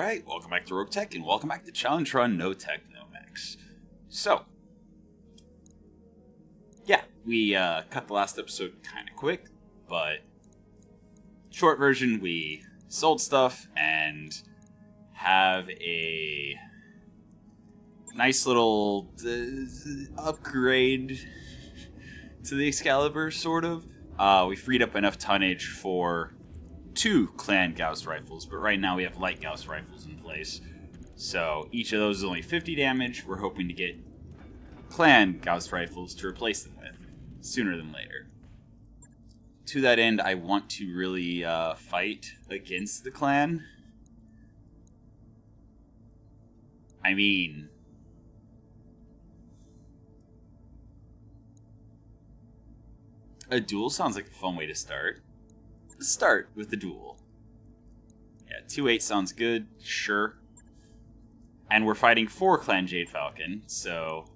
Alright, welcome back to Roguetech, and welcome back to Challenge Run, no tech, no mechs. So, yeah, we cut the last episode kind of quick, but short version, we sold stuff and have a nice little upgrade to the Excalibur, sort of. We freed up enough tonnage for 2 clan Gauss rifles, but right now we have light Gauss rifles in place. So each of those is only 50 damage. We're hoping to get clan Gauss rifles to replace them with sooner than later. To that end, I want to really fight against the clan. I mean, a duel sounds like a fun way to start. Let's start with the duel. Yeah, 2-8 sounds good, sure. And we're fighting for Clan Jade Falcon, so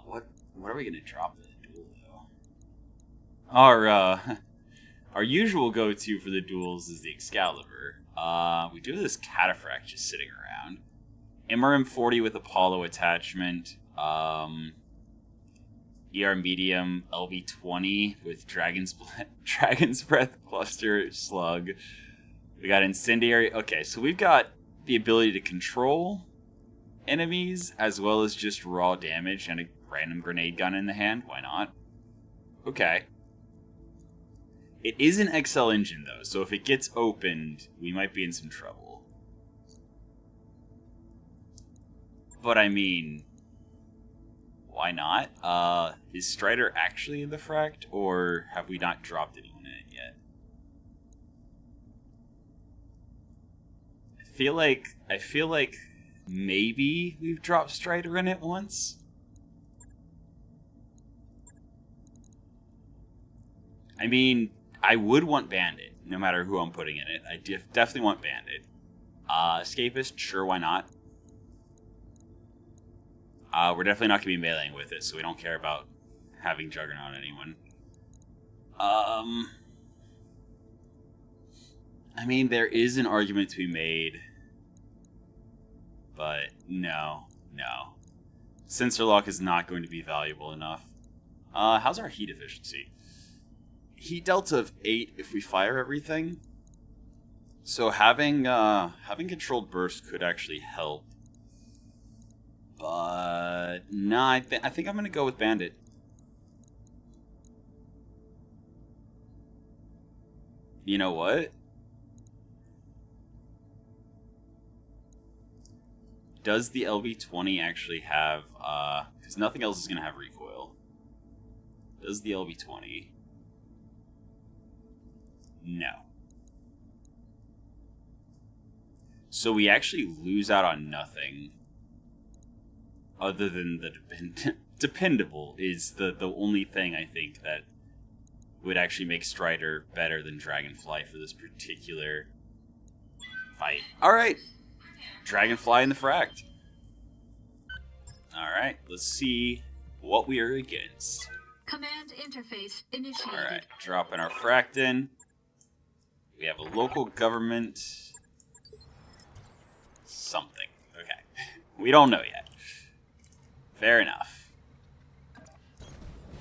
what are we gonna drop in the duel though? Our usual go-to for the duels is the Excalibur. We do have this Cataphract just sitting around. MRM40 with Apollo attachment. ER medium, LB20 with Dragon's Breath Cluster Slug. We got Incendiary. Okay, so we've got the ability to control enemies as well as just raw damage and a random grenade gun in the hand. Why not? Okay. It is an XL engine though, so if it gets opened, we might be in some trouble. But I mean, why not? Is Strider actually in the fract, or have we not dropped anyone in it yet? I feel like maybe we've dropped Strider in it once. I mean, I would want Bandit, no matter who I'm putting in it. I definitely want Bandit. Escapist, sure, why not? We're definitely not going to be meleeing with it, so we don't care about having Juggernaut on anyone. I mean, there is an argument to be made, but no. Sensor lock is not going to be valuable enough. How's our heat efficiency? Heat delta of 8 if we fire everything. So having controlled burst could actually help. But nah, I think I'm gonna go with Bandit. You know what? Does the LB20 actually have because nothing else is gonna have recoil. Does the LB20? No. So we actually lose out on nothing. Other than the dependable is the only thing I think that would actually make Strider better than Dragonfly for this particular fight. Alright, Dragonfly in the fract. Alright, let's see what we are against. Command interface initiated. Alright, dropping our fract in. We have a local government something. Okay, we don't know yet. Fair enough.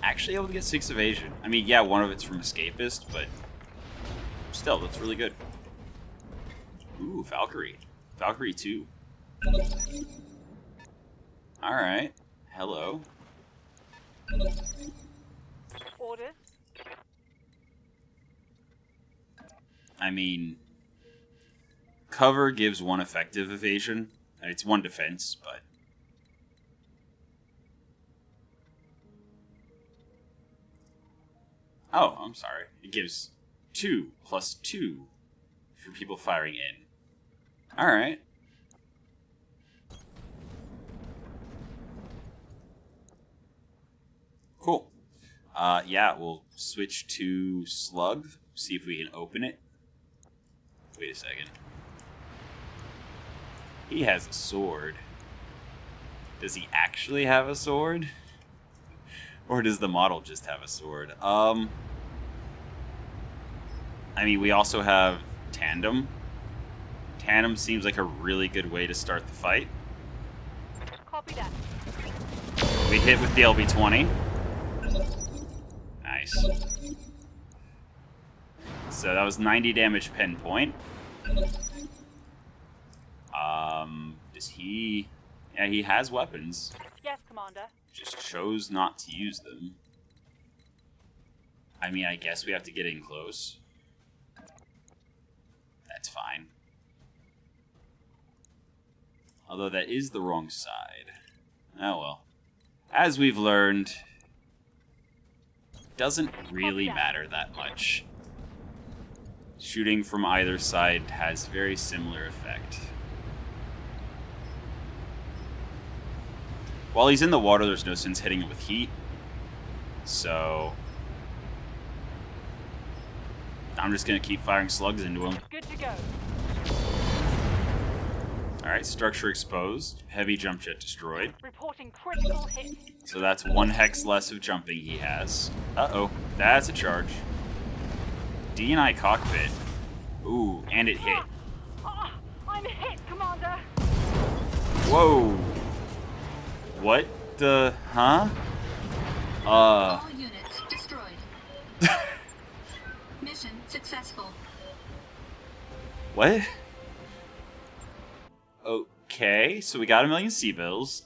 Actually able to get 6 evasion. I mean, yeah, one of it's from Escapist, but still, that's really good. Ooh, Valkyrie. Valkyrie 2. Alright. Hello. Order. I mean, cover gives 1 effective evasion. It's 1 defense, but oh, I'm sorry. It gives 2 plus 2 for people firing in. Alright. Cool. Yeah, we'll switch to Slug. See if we can open it. Wait a second. He has a sword. Does he actually have a sword? Or does the model just have a sword? I mean, we also have Tandem. Tandem seems like a really good way to start the fight. Copy that. We hit with the LB-20. Nice. So that was 90 damage pinpoint. Does he... Yeah, he has weapons. Yes, Commander. Just chose not to use them. I mean, I guess we have to get in close. That's fine. Although that is the wrong side. Oh well. As we've learned, doesn't really matter that much. Shooting from either side has very similar effect. While he's in the water, there's no sense hitting it with heat. So I'm just going to keep firing slugs into him. Good to go. Alright, structure exposed. Heavy jump jet destroyed. Reporting critical hit. So that's 1 hex less of jumping he has. Uh-oh, that's a charge. D&I cockpit. Ooh, and it hit. I'm hit, Commander. Whoa. What the... Huh? All units destroyed. Mission successful. What? Okay, so we got 1,000,000 C-bills.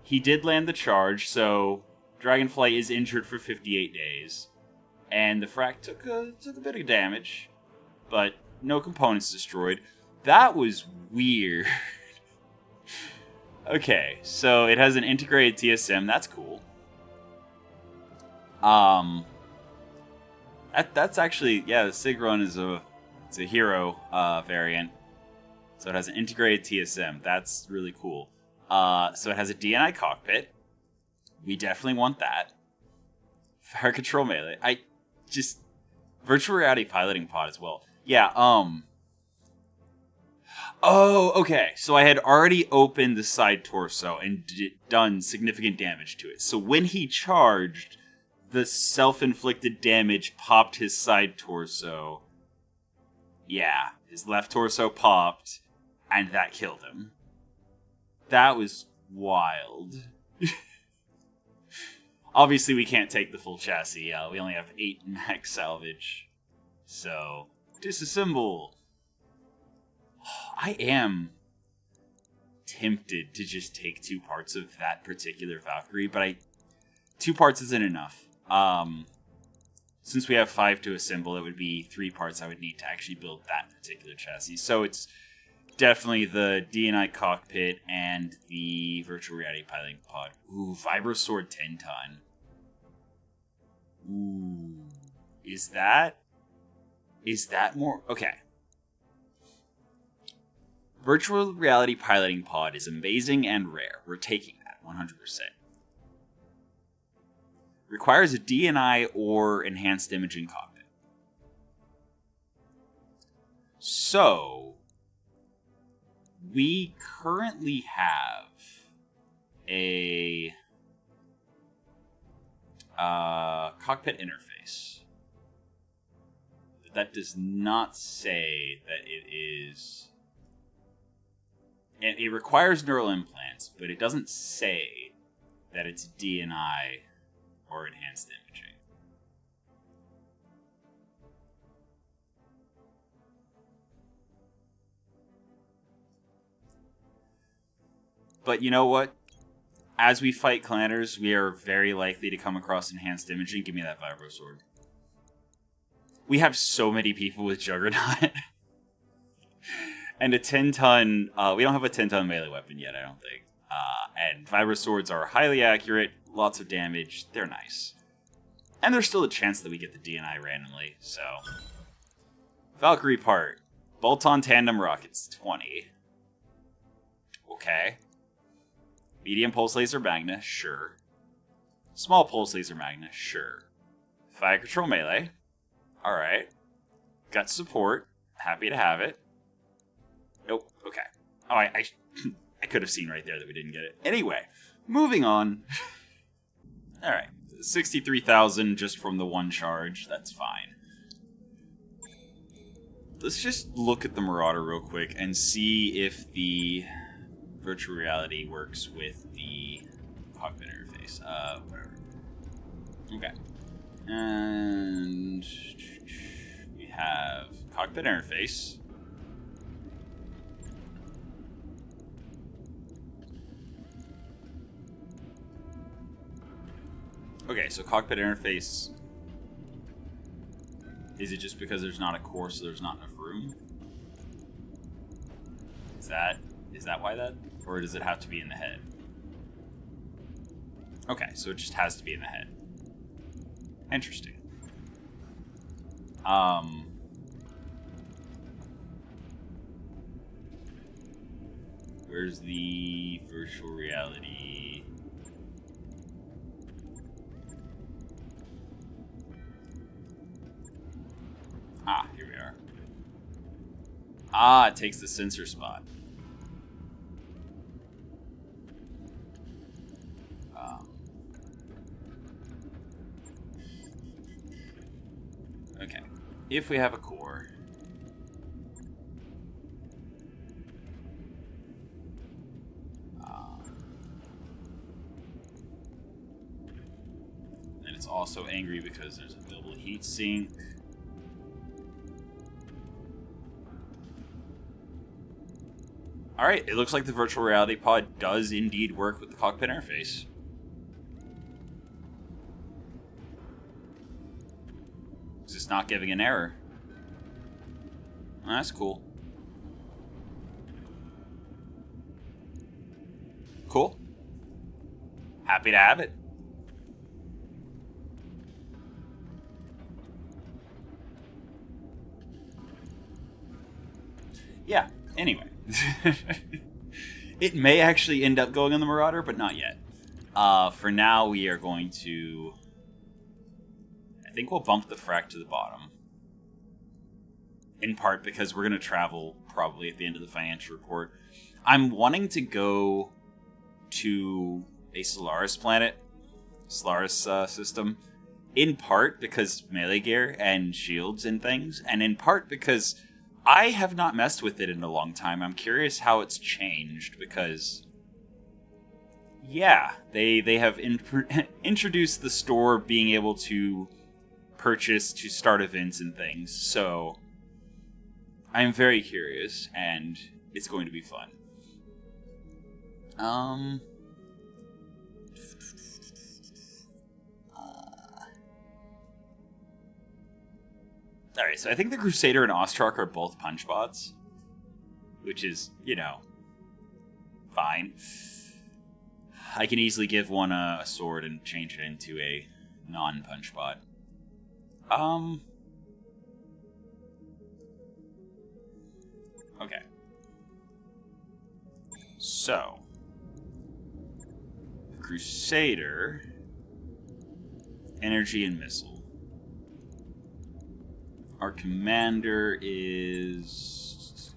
He did land the charge, so Dragonfly is injured for 58 days. And the frac took a bit of damage, but no components destroyed. That was weird. Okay, so it has an integrated TSM. That's cool. That's actually, yeah, the Sigrun is it's a hero variant. So it has an integrated TSM. That's really cool. So it has a D&I cockpit. We definitely want that. Fire control melee. Virtual reality piloting pod as well. Yeah, Oh, okay. So I had already opened the side torso and done significant damage to it. So when he charged, the self-inflicted damage popped his side torso. Yeah, his left torso popped, and that killed him. That was wild. Obviously, we can't take the full chassis. We only have 8 max salvage. So, disassemble. I am tempted to just take 2 parts of that particular Valkyrie, but 2 parts isn't enough. Since we have 5 to assemble, it would be 3 parts I would need to actually build that particular chassis. So it's definitely the D&I cockpit and the virtual reality piloting pod. Ooh, Vibrosword 10-ton. Ooh, is that more? Okay. Virtual reality piloting pod is amazing and rare. We're taking that 100%. Requires a D&I or enhanced imaging cockpit. So, we currently have a cockpit interface. That does not say that it is... It requires neural implants, but it doesn't say that it's D&I or enhanced imaging. But you know what? As we fight clanners, we are very likely to come across enhanced imaging. Give me that Vibrosword. We have so many people with Juggernaut. And a 10-ton... we don't have a 10-ton melee weapon yet, I don't think. And Vibroswords are highly accurate, lots of damage, they're nice. And there's still a chance that we get the D&I randomly, so... Valkyrie part. Bolt-on tandem rockets, 20. Okay. Medium pulse laser magna, sure. Small pulse laser magna, sure. Fire control melee. Alright. Got support. Happy to have it. Nope. Okay. Oh, I could have seen right there that we didn't get it. Anyway, moving on. Alright. 63,000 just from the one charge. That's fine. let's just look at the Marauder real quick and see if the virtual reality works with the cockpit interface. Whatever. Okay. And we have cockpit interface. Okay, so cockpit interface. Is it just because there's not a core, so there's not enough room? Is that why that? Or does it have to be in the head? Okay, so it just has to be in the head. Interesting. Where's the virtual reality? Ah, here we are. Ah, it takes the sensor spot. Okay. If we have a core, and it's also angry because there's a double heat sink. Alright, it looks like the virtual reality pod does indeed work with the cockpit interface. It's just not giving an error. That's cool. Cool. Happy to have it. Yeah, anyway. It may actually end up going on the Marauder, but not yet. For now, we are going to... I think we'll bump the frac to the bottom. In part because we're going to travel probably at the end of the financial report. I'm wanting to go to a Solaris planet, Solaris system, in part because melee gear and shields and things, and in part because I have not messed with it in a long time. I'm curious how it's changed because, yeah, they have introduced the store being able to purchase to start events and things. So I'm very curious, and it's going to be fun. Alright, so I think the Crusader and Ostrak are both punch bots. Which is, you know, fine. I can easily give one a sword and change it into a non-punch bot. Okay. So, the Crusader, energy and missile. Our commander is...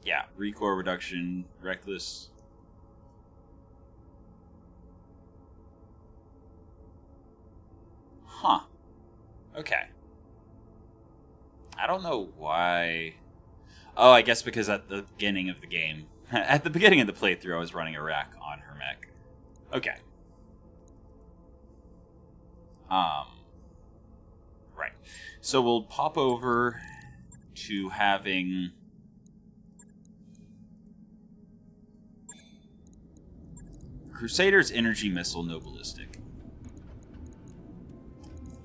yeah, recoil reduction, reckless. Huh. Okay. I don't know why... oh, I guess because at the beginning of the game... at the beginning of the playthrough, I was running a rack on her mech. Okay. Right. So we'll pop over to having... Crusader's energy missile, no ballistic.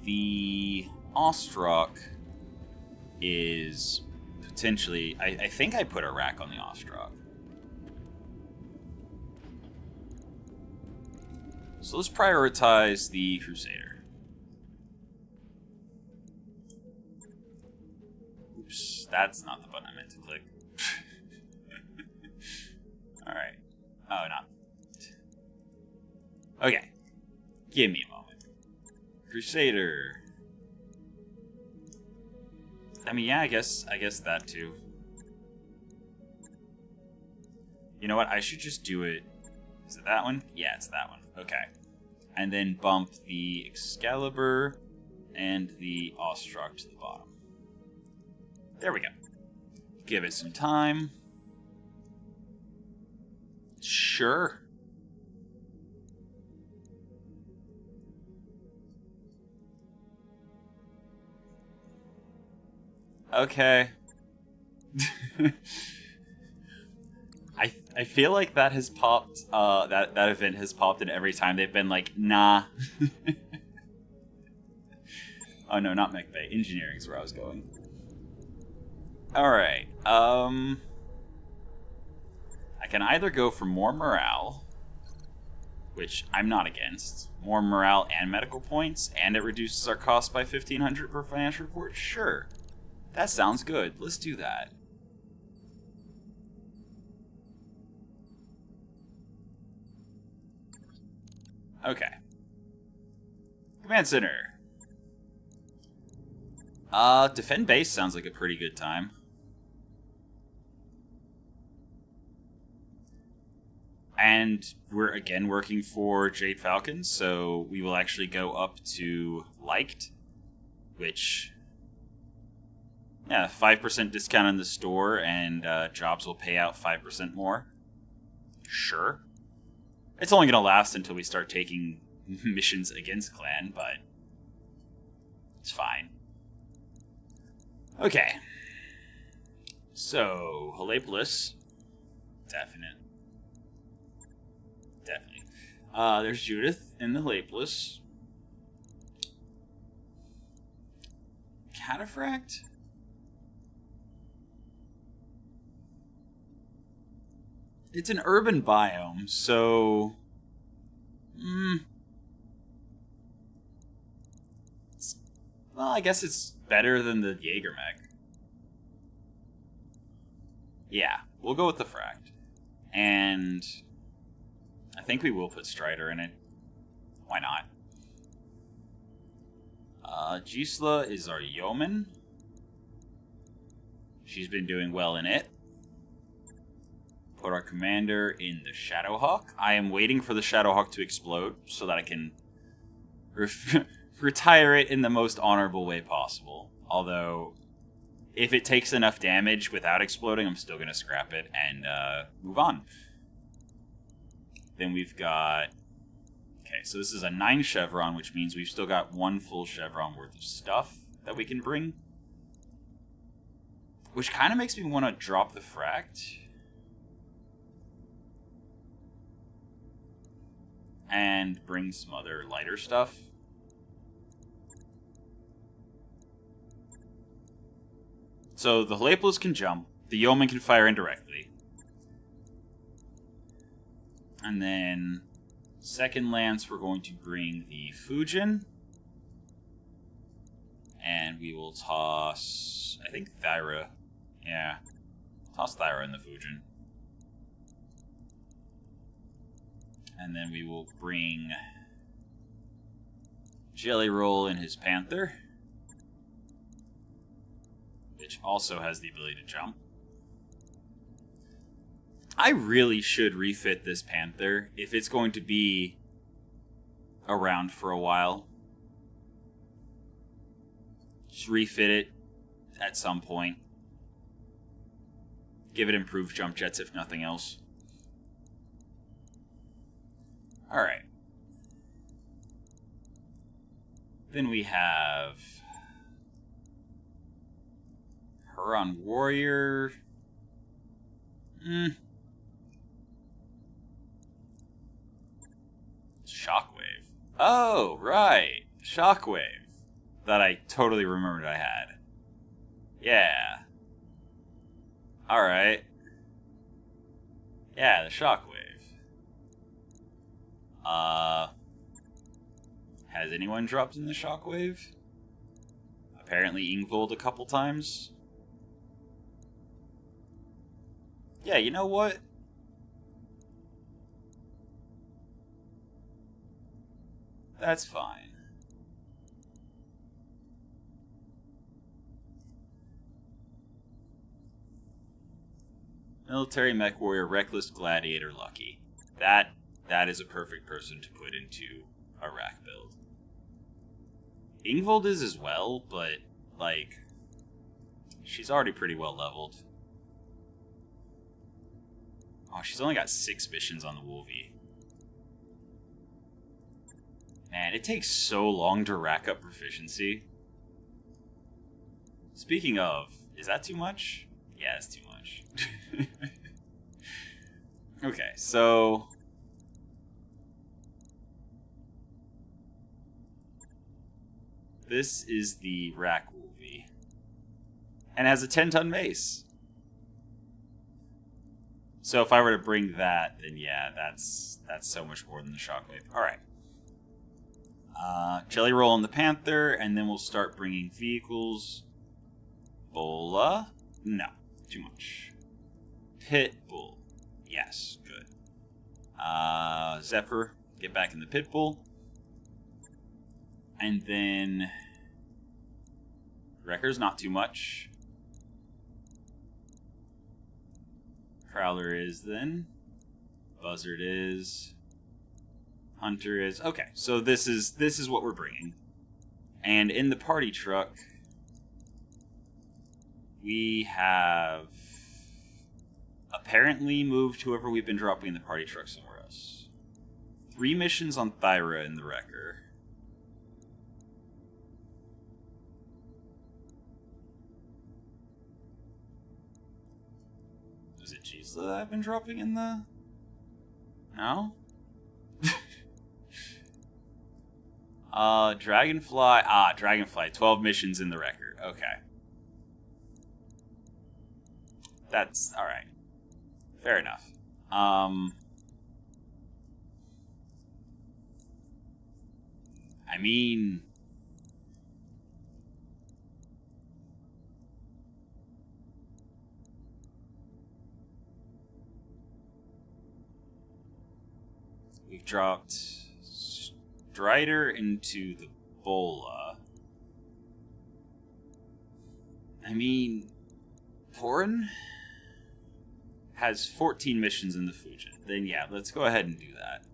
The Ostrak is potentially... I think I put a rack on the Ostrak. So let's prioritize the Crusader. Oops, that's not the button I meant to click. Alright. Oh, not. Okay. Give me a moment. Crusader. I mean, yeah, I guess that too. You know what? I should just do it. Is it that one? Yeah, it's that one. Okay. And then bump the Excalibur and the Ostrog to the bottom. There we go. Give it some time. Sure. Okay. I feel like that has popped, that event has popped, and every time they've been like, nah. Oh no, not Mech Bay. Engineering is where I was going. Alright, I can either go for more morale, which I'm not against. More morale and medical points, and it reduces our cost by 1,500 per financial report? Sure. That sounds good. Let's do that. Okay. Command Center. Defend base sounds like a pretty good time. And we're again working for Jade Falcon, so we will actually go up to liked, which, yeah, 5% discount in the store, and jobs will pay out 5% more. Sure. It's only going to last until we start taking missions against Clan, but it's fine. Okay. So, Halepolis. Definitely. There's Judith in the Halepolis. Cataphract? It's an urban biome, so... well, I guess it's better than the Jaegermech. Yeah, we'll go with the Fract. And I think we will put Strider in it. Why not? Gisela is our Yeoman. She's been doing well in it. Put our commander in the Shadowhawk. I am waiting for the Shadowhawk to explode so that I can retire it in the most honorable way possible. Although, if it takes enough damage without exploding, I'm still going to scrap it and move on. Then we've got... okay, so this is a 9 chevron, which means we've still got 1 full chevron worth of stuff that we can bring. Which kind of makes me want to drop the Fract. And bring some other lighter stuff. So the Halepolis can jump. The Yeoman can fire indirectly. And then second lance, we're going to bring the Fujin. And we will toss, I think, Thyra. Yeah. Toss Thyra in the Fujin. And then we will bring Jelly Roll in his Panther, which also has the ability to jump. I really should refit this Panther if it's going to be around for a while. Just refit it at some point. Give it improved jump jets if nothing else. Alright. Then we have Huron Warrior. Shockwave. Oh, right. Shockwave. That I totally remembered I had. Yeah. Alright. Yeah, the Shockwave. Has anyone dropped in the Shockwave? Apparently Ingvold a couple times. Yeah, you know what? That's fine. Military Mechwarrior, Reckless, Gladiator, Lucky. That is a perfect person to put into a rack build. Ingvold is as well, but, like, she's already pretty well leveled. Oh, she's only got 6 missions on the Wolvie. Man, it takes so long to rack up proficiency. Speaking of, is that too much? Yeah, it's too much. Okay, so... this is the rack Wolvie. And has a 10-ton mace. So if I were to bring that, then yeah, that's so much more than the shockwave. Alright. Jelly Roll on the Panther, and then we'll start bringing vehicles. Bola? No, too much. Pitbull. Yes, good. Zephyr, get back in the Pitbull. And then... Wrecker's not too much. Prowler is then. Buzzard is. Hunter is. Okay, so this is what we're bringing. And in the party truck, we have apparently moved whoever we've been dropping in the party truck somewhere else. 3 missions on Thyra in the Wrecker. Is it Gisela that I've been dropping in the... No? Dragonfly. Dragonfly. 12 missions in the Wrecker. Okay. That's alright. Fair enough. I mean... we've dropped Strider into the Bola. I mean, Porin has 14 missions in the Fujin. Then yeah, let's go ahead and do that.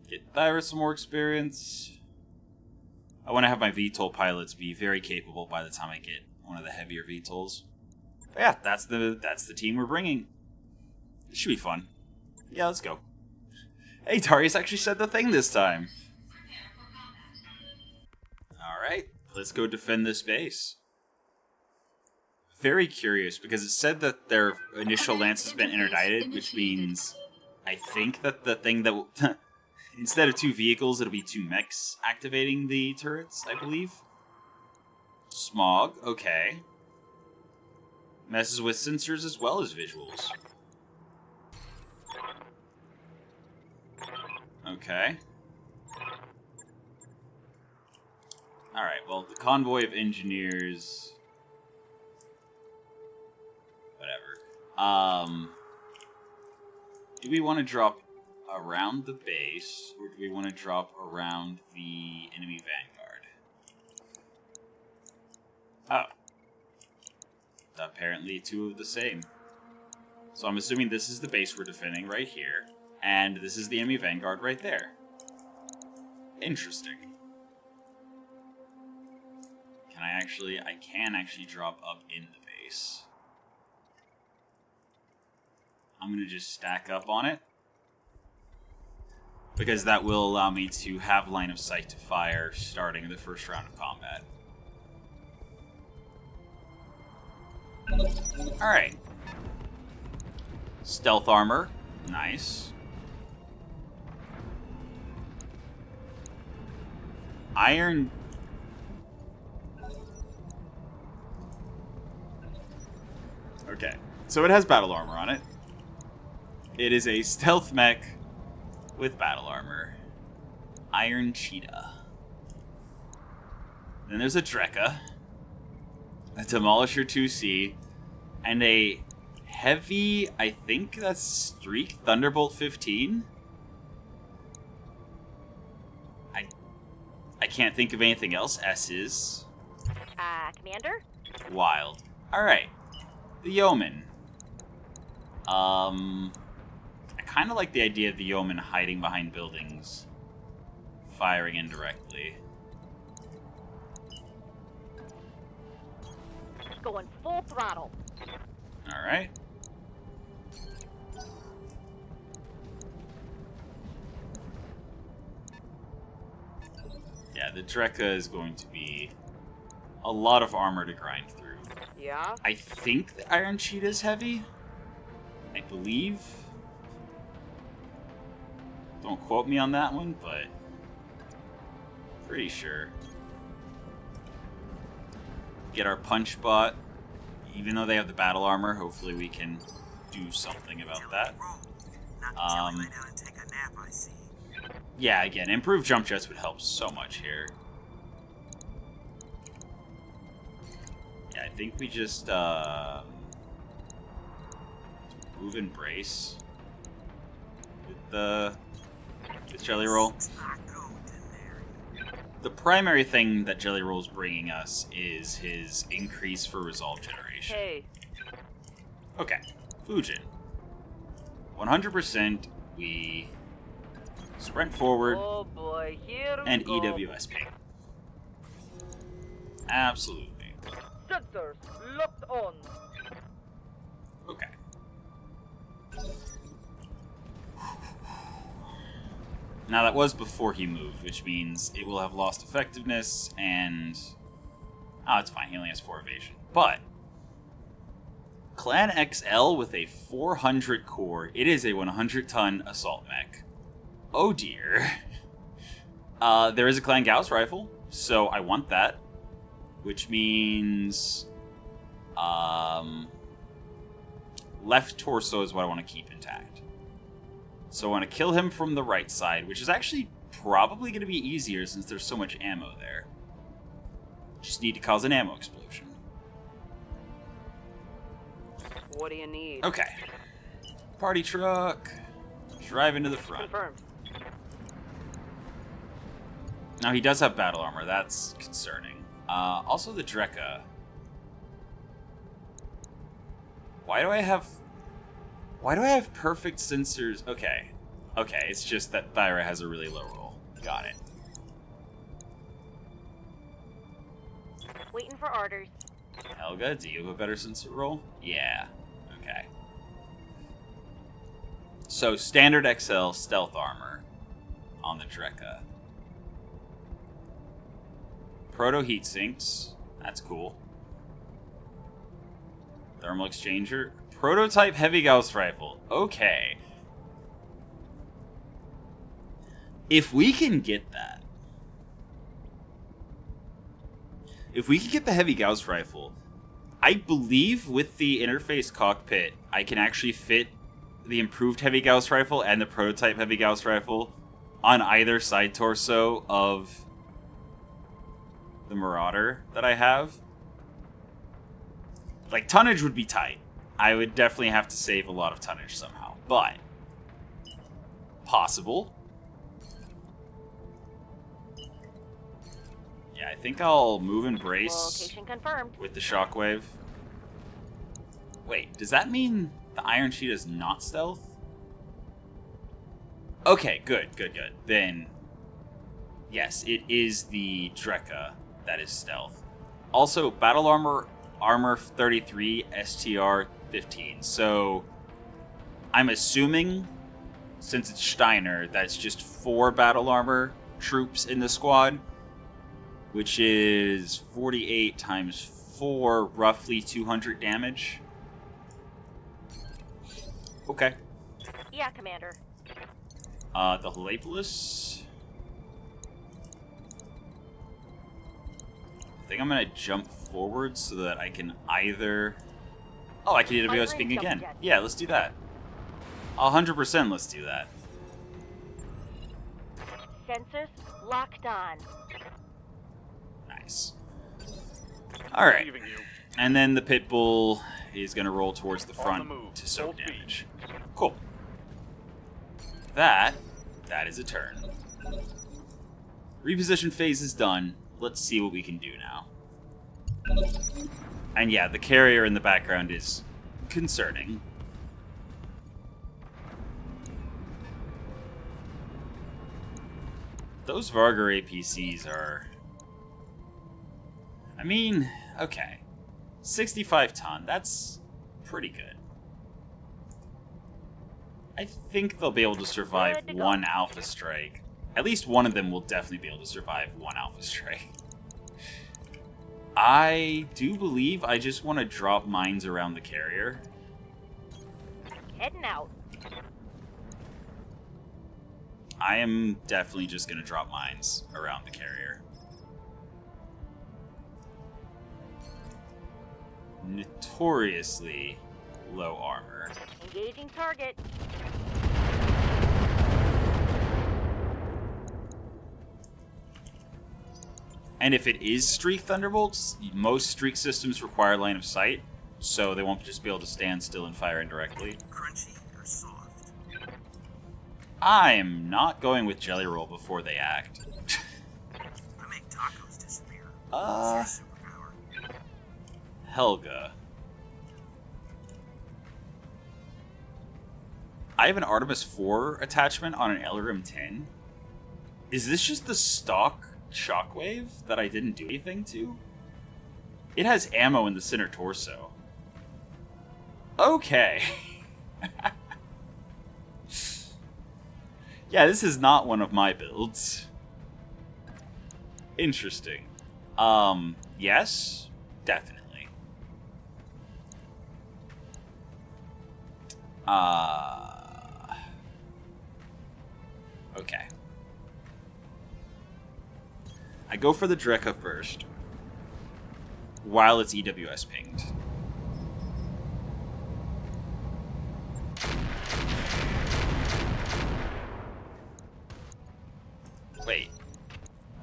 Get Thyra some more experience. I want to have my VTOL pilots be very capable by the time I get one of the heavier VTOLs. But yeah, that's the team we're bringing. It should be fun. Yeah, let's go. Hey, Darius actually said the thing this time. Alright, let's go defend this base. Very curious, because it said that their initial lance has been interdicted, which means I think that the thing that will... instead of 2 vehicles, it'll be 2 mechs activating the turrets, I believe. Smog, okay. Messes with sensors as well as visuals. Okay. Alright, well, the convoy of engineers... whatever. Do we want to drop around the base, or do we want to drop around the enemy vanguard? Oh. Apparently 2 of the same. So I'm assuming this is the base we're defending right here. And this is the enemy vanguard right there. Interesting. I can actually drop up in the base. I'm going to just stack up on it. Because that will allow me to have line of sight to fire starting the first round of combat. Alright. Stealth armor. Nice. Iron... okay. So it has battle armor on it. It is a stealth mech with battle armor. Iron Cheetah. Then there's a Drekka. A Demolisher 2C. And a heavy, I think that's Streak Thunderbolt 15? I can't think of anything else. S's. Commander? Wild. Alright. The Yeoman. I kind of like the idea of the Yeoman hiding behind buildings, firing indirectly. going full throttle. Alright. Yeah, the Drekka is going to be a lot of armor to grind through. Yeah? I think the Iron Cheetah is heavy. I believe. Don't quote me on that one, but pretty sure. Get our punch bot. Even though they have the battle armor, hopefully we can do something about that. Yeah, again, improved jump jets would help so much here. Yeah, I think we just move and brace with Jelly Roll. The primary thing that Jelly Roll's bringing us is his increase for resolve generation. Hey. Okay, Fujin. 100%, we sprint forward Oh boy, here we and go. EWS ping. Absolutely. Sensors locked on. Okay. Now that was before he moved, which means it will have lost effectiveness and... Oh, it's fine, he only has 4 evasion. But Clan XL with a 400 core, it is a 100-ton assault mech. Oh dear. There is a Clan Gauss rifle, so I want that. Which means... left torso is what I want to keep intact. So I want to kill him from the right side, which is actually probably going to be easier since there's so much ammo there. Just need to cause an ammo explosion. What do you need? Okay. Party truck. Drive into the front. Confirmed. Now he does have battle armor. That's concerning. Also the Drekka. Why do I have perfect sensors? Okay. Okay, it's just that Thyra has a really low roll. Got it. Waiting for orders. Helga, do you have a better sensor roll? Yeah. Okay. So, standard XL stealth armor on the Drekka. Proto heat sinks. That's cool. Thermal exchanger. Prototype heavy Gauss rifle. Okay. If we can get that. If we can get the heavy Gauss rifle, I believe with the interface cockpit, I can actually fit the improved heavy Gauss rifle and the prototype heavy Gauss rifle on either side torso of the Marauder that I have. Like, tonnage would be tight. I would definitely have to save a lot of tonnage somehow, but possible. Yeah, I think I'll move and brace Location confirmed. with the shockwave. Wait, does that mean the Iron Cheetah is not stealth? Okay, good. Then, yes, it is the Drekka that is stealth. Also, battle armor 33, STR 15. So, I'm assuming, since it's Steiner, that's just 4 battle armor troops in the squad, which is 48 times 4, roughly 200 damage. Okay. Yeah, Commander. The Helepolis. I think I'm gonna jump forward so that I can either... Oh, I can AWS ping again. Yeah, let's do that. 100% let's do that. Sensors locked on. Nice. Alright. And then the Pitbull is gonna roll towards the front to soak damage. Cool. That is a turn. Reposition phase is done. Let's see what we can do now. And yeah, the carrier in the background is concerning. Those Vargar APCs are... I mean, okay. 65 ton. That's pretty good. I think they'll be able to survive one alpha strike. At least one of them will definitely be able to survive one alpha strike. I do believe I just want to drop mines around the carrier. Heading out. I am definitely just going to drop mines around the carrier. Notoriously low armor. Engaging target. And if it is Streak Thunderbolts, most Streak systems require line of sight, so they won't just be able to stand still and fire indirectly. Crunchy or soft? I'm not going with Jelly Roll before they act. I make tacos disappear. What's your superpower? Helga. I have an Artemis 4 attachment on an Elrim 10. Is this just the stock Shockwave that I didn't do anything to? It has ammo in the center torso. Okay. Yeah, this is not one of my builds. Interesting. Yes, definitely. Okay. I go for the Drekka first, while it's EWS pinged. Wait.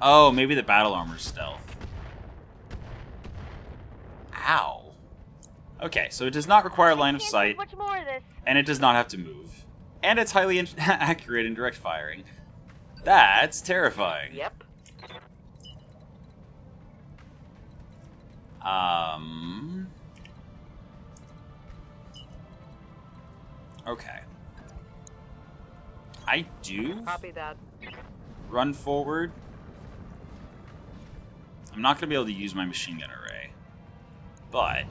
Oh, maybe the battle armor's stealth. Ow. Okay, so it does not require line of sight, Much more of this. and it does not have to move. And it's highly accurate in direct firing. That's terrifying. Yep. Okay. I do Copy that. run forward. I'm not going to be able to use my machine gun array. But...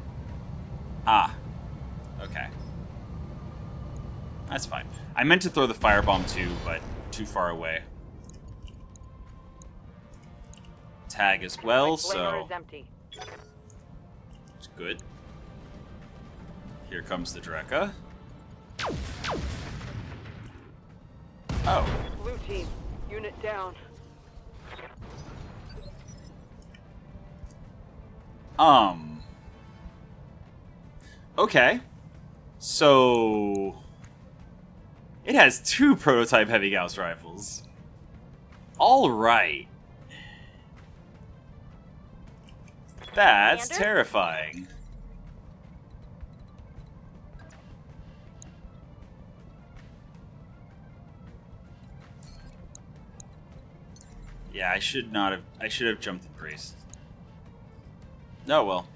okay. That's fine. I meant to throw the firebomb too, but too far away. Tag as well, so... Is empty. It's good. Here comes the Drekka. Oh. Blue team, unit down. Okay. So... It has 2 prototype heavy Gauss rifles. Alright. That's Commander? terrifying. Yeah, I should have jumped and braced. Oh well.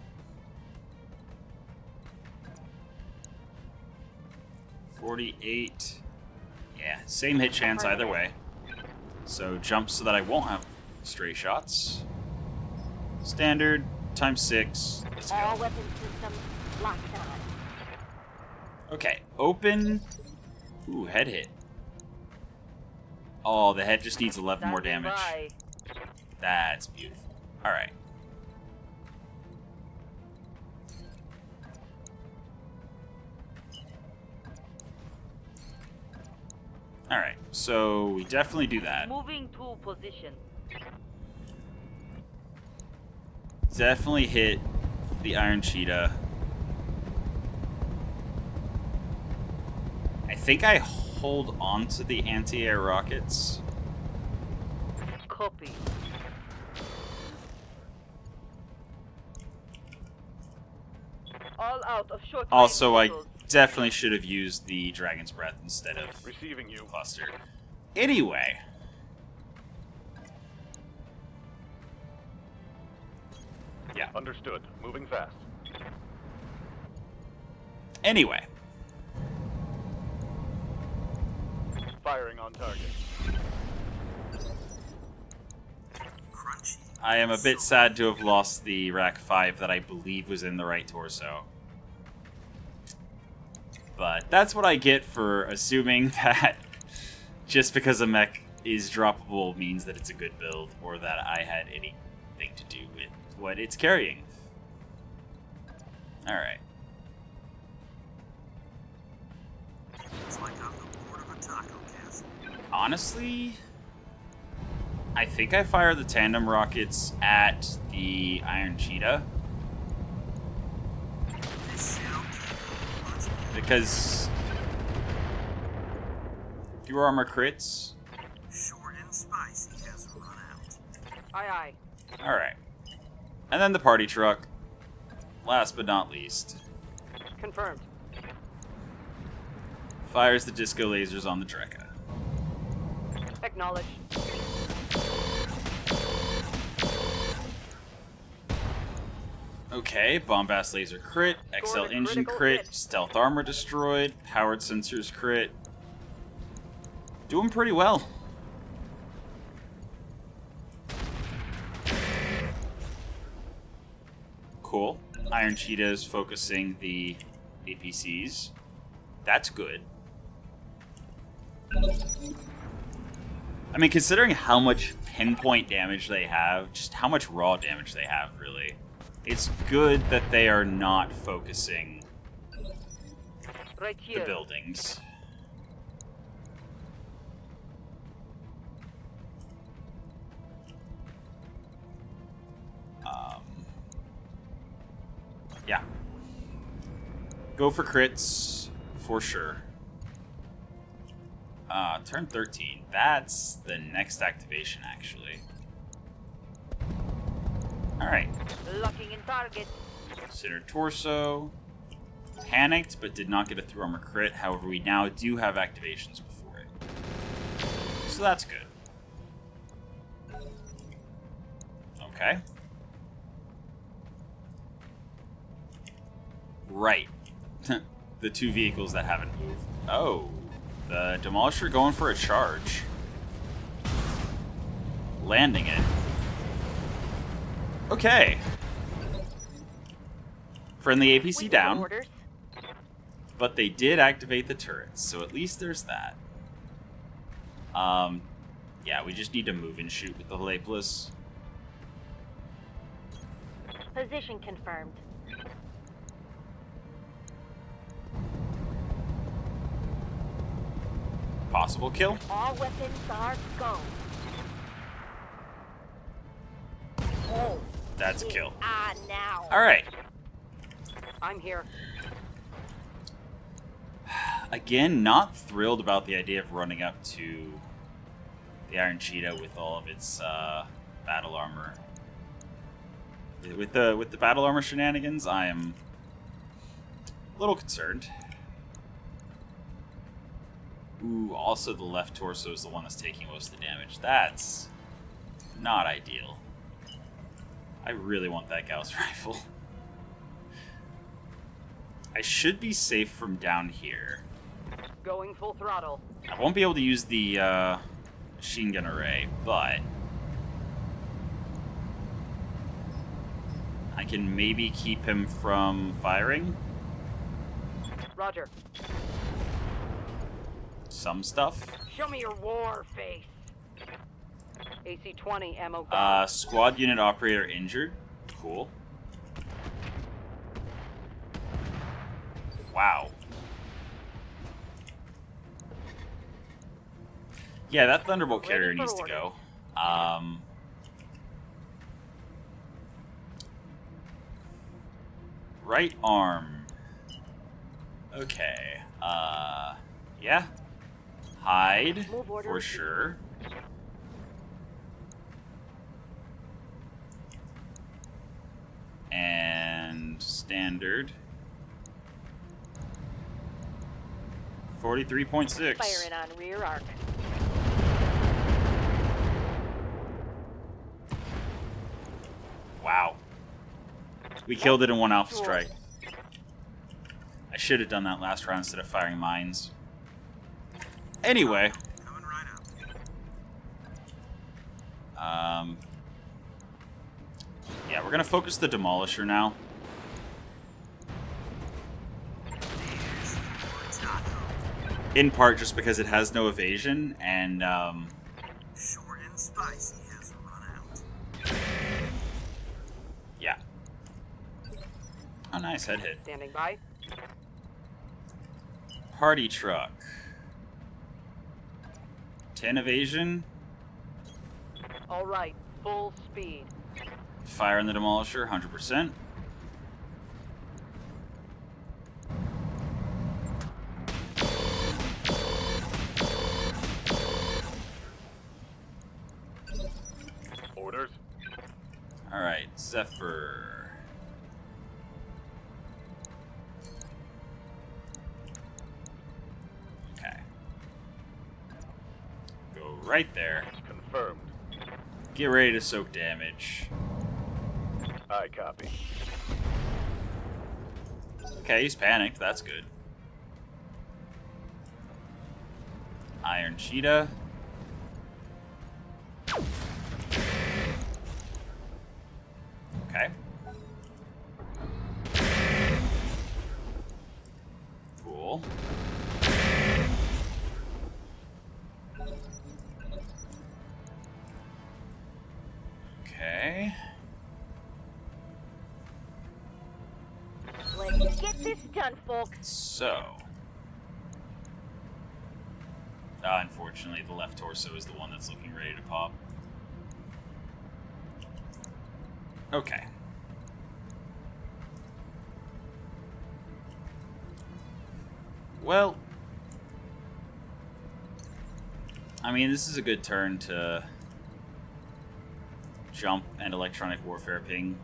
$48. Yeah, same hit chance either way. So jump so that I won't have stray shots. Standard times 6. Let's All go. weapon systems locked on. Okay, open. Ooh, head hit. Oh, the head just needs 11 more Standing damage. by. That's beautiful. Alright. Alright, so we definitely do that. Moving to position. Definitely hit the Iron Cheetah. I think I hold on to the anti-air rockets. Copy. All out of short. Also, I definitely should have used the Dragon's Breath instead of Receiving you. Cluster. Anyway. Yeah. Understood. Moving fast. Anyway. Firing on target. Crunchy I am a bit sad to have lost the Rack 5 that I believe was in the right torso. But that's what I get for assuming that just because a mech is droppable means that it's a good build, or that I had anything to do with what it's carrying. Alright. It's like I'm the lord of a taco castle. Honestly, I think I fire the tandem rockets at the Iron Cheetah. This shell can't much more. Because fewer armor crits. Short and spicy has run out. Aye, aye. Alright. And then the party truck. Last but not least. Confirmed. Fires the disco lasers on the Drekka. Acknowledge. Okay, bombast laser crit, XL Scored a engine critical crit, hit. stealth armor destroyed, powered sensors crit. Doing pretty well. Cool. Iron Cheetah is focusing the APCs. That's good. I mean, considering how much pinpoint damage they have, just how much raw damage they have, really, it's good that they are not focusing Right the here. buildings. Yeah. Go for crits, for sure. Turn 13. That's the next activation, actually. Alright. Locking in target. Center torso. Panicked, but did not get a through armor crit. However, we now do have activations before it. So that's good. Okay. Right. The two vehicles that haven't moved. Oh. The Demolisher going for a charge. Landing it. Okay. Friendly APC Waiting down. orders. But they did activate the turrets, so at least there's that. Yeah, we just need to move and shoot with the Lapeless. Position confirmed. Possible kill. All weapons are go. Oh, That's a kill. now. Alright. I'm here. Again, not thrilled about the idea of running up to the Iron Cheetah with all of its battle armor. With the battle armor shenanigans, I am a little concerned. Ooh, also the left torso is the one that's taking most of the damage. That's not ideal. I really want that Gauss rifle. I should be safe from down here. Going full throttle. I won't be able to use the machine gun array, but I can maybe keep him from firing Roger. some stuff. Show me your war face. AC-20 ammo gone. Squad unit operator injured. Cool. Wow. Yeah, that Thunderbolt Ready carrier for needs to order. go. Right arm. Okay. Yeah. Hide, Move order for received. sure. And standard. 43.6. Firing on rear arc. Wow. We killed it in one alpha strike. I should have done that last round instead of firing mines. Anyway. Coming right up. going to focus the Demolisher now. In part just because it has no evasion, and, Short and spicy has run out. yeah. Oh, nice, head hit. Standing by. Party truck. 10 evasion. All right, full speed. Fire on the Demolisher, 100%. Orders. Alright, Zephyr. Okay. Go right there. Confirmed. Get ready to soak damage. I copy. Okay, he's panicked. That's good. Iron Cheetah. Okay. Cool. Okay. Let's get this done, folks. So. Unfortunately, the left torso is the one that's looking ready to pop. Okay. Well, I mean, this is a good turn to jump and electronic warfare ping.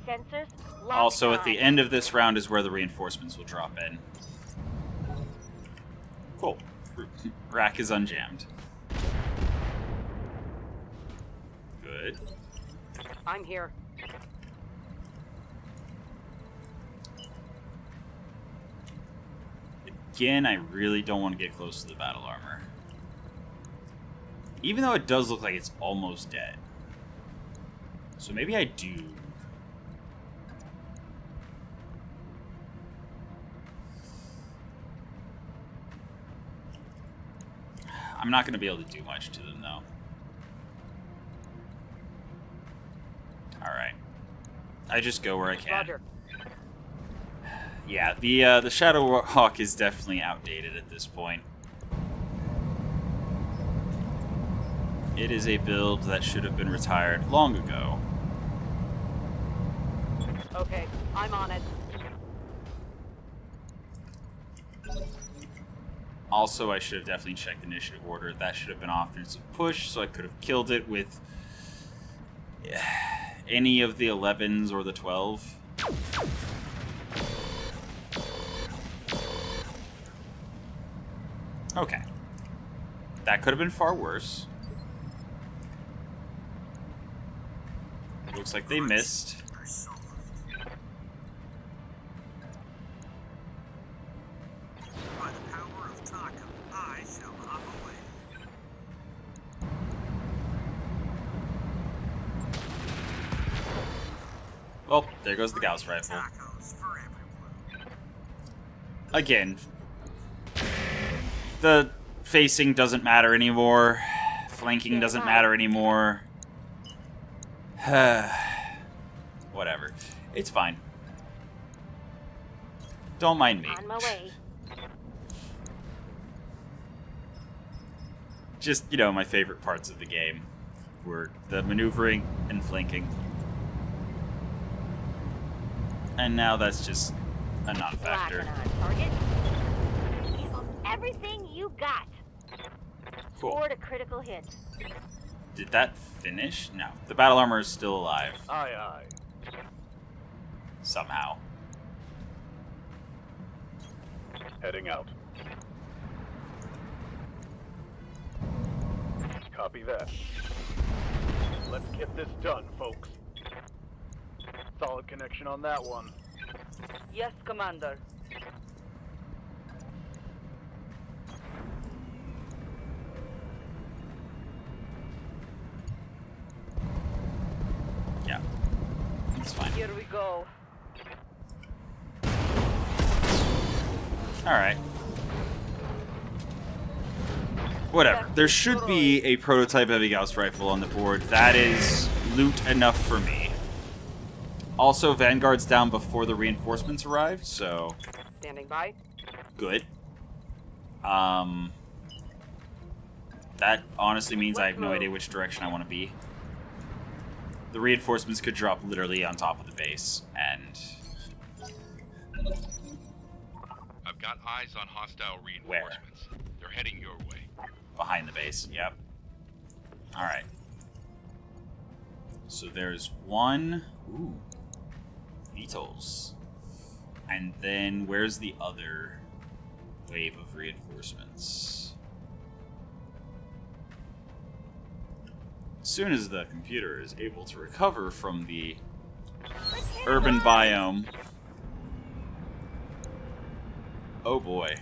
Sensors. Also, at the end of this round is where the reinforcements will drop in. Cool. Rack is unjammed. Good. I'm here. Again, I really don't want to get close to the battle armor. Even though it does look like it's almost dead. So maybe I do. I'm not going to be able to do much to them, though. Alright. I just go where I can. Roger. Yeah, the Shadow Hawk is definitely outdated at this point. It is a build that should have been retired long ago. Okay, I'm on it. Also, I should have definitely checked initiative order. That should have been offensive push, so I could have killed it with any of the 11s or the 12. Okay. That could have been far worse. Looks like they missed. By the power of Taco, I shall hop away. Well, there goes the Gauss rifle. Tacos for everyone. Again, the facing doesn't matter anymore. Flanking doesn't matter anymore. Whatever. It's fine. Don't mind me. On my way. Just, you know, my favorite parts of the game were the maneuvering and flanking. And now that's just a non-factor. Locking on target. Give 'em everything you got. Cool. Scored a critical hit. Did that finish? No. The battle armor is still alive. Aye, aye. Somehow. Heading out. Copy that. Let's get this done, folks. Solid connection on that one. Yes, Commander. Yeah. It's fine. Here we go. Alright. Whatever. There should be a prototype heavy Gauss rifle on the board. That is loot enough for me. Also, Vanguard's down before the reinforcements arrived, so... Standing by. Good. That honestly means I have no idea which direction I want to be. The reinforcements could drop literally on top of the base, and... I've got eyes on hostile reinforcements. They're heading your way. Behind the base, yep. Alright. So there's one... Ooh. Beetles. And then where's the other wave of reinforcements? As soon as the computer is able to recover from the urban biome... Oh boy.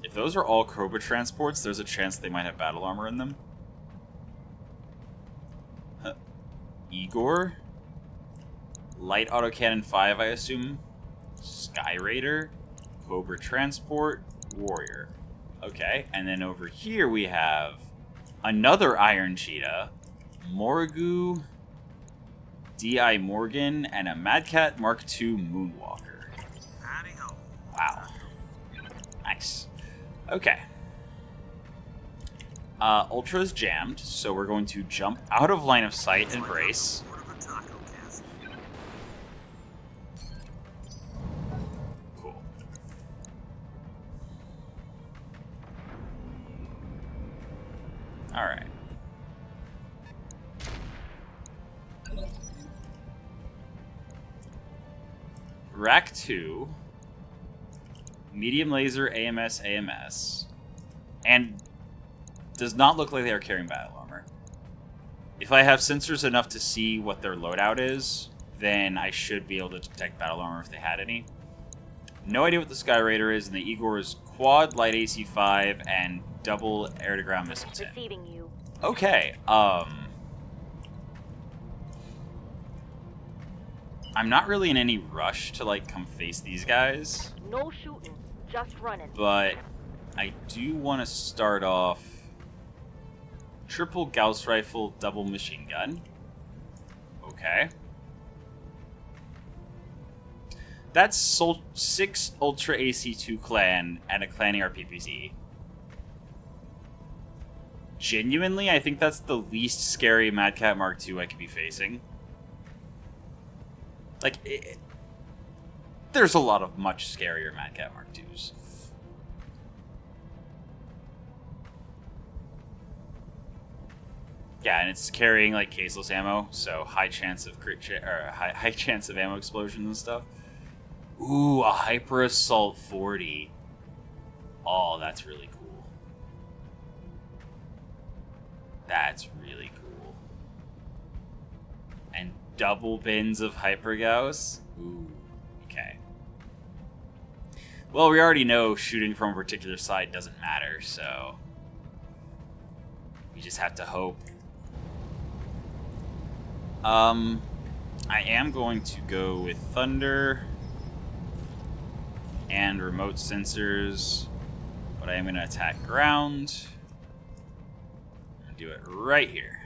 If those are all Cobra transports, there's a chance they might have battle armor in them. Huh. Igor? Light autocannon 5, I assume. Sky Raider? Cobra transport? Warrior. Okay, and then over here we have another Iron Cheetah, Morgu, D.I. Morgan, and a Madcat Mark II Moonwalker. Howdy-ho. Wow. Nice. Okay. Ultra's jammed, so we're going to jump out of line of sight and brace. Sort of a taco castle. Cool. Alright. Rack 2. Medium laser, AMS, and does not look like they are carrying battle armor. If I have sensors enough to see what their loadout is, then I should be able to detect battle armor if they had any. No idea what the Sky Raider is, and the Igor is quad, light AC-5, and double air-to-ground missile 10. Receiving you. Okay, I'm not really in any rush to, like, come face these guys. No shooting. Just running. But I do want to start off triple Gauss rifle, double machine gun. Okay. That's 6 Ultra AC2 clan and a clan ARPPC. Genuinely, I think that's the least scary Madcat Mark II I could be facing. Like, there's a lot of much scarier Madcat Mark IIs. Yeah, and it's carrying like caseless ammo, so high chance of high chance of ammo explosions and stuff. Ooh, a Hyper Assault 40. Oh, that's really cool. That's really cool. And double bins of Hyper Gauss. Ooh, okay. Well, we already know shooting from a particular side doesn't matter, so we just have to hope. I am going to go with Thunder and remote sensors, but I am going to attack ground. I'm going to do it right here.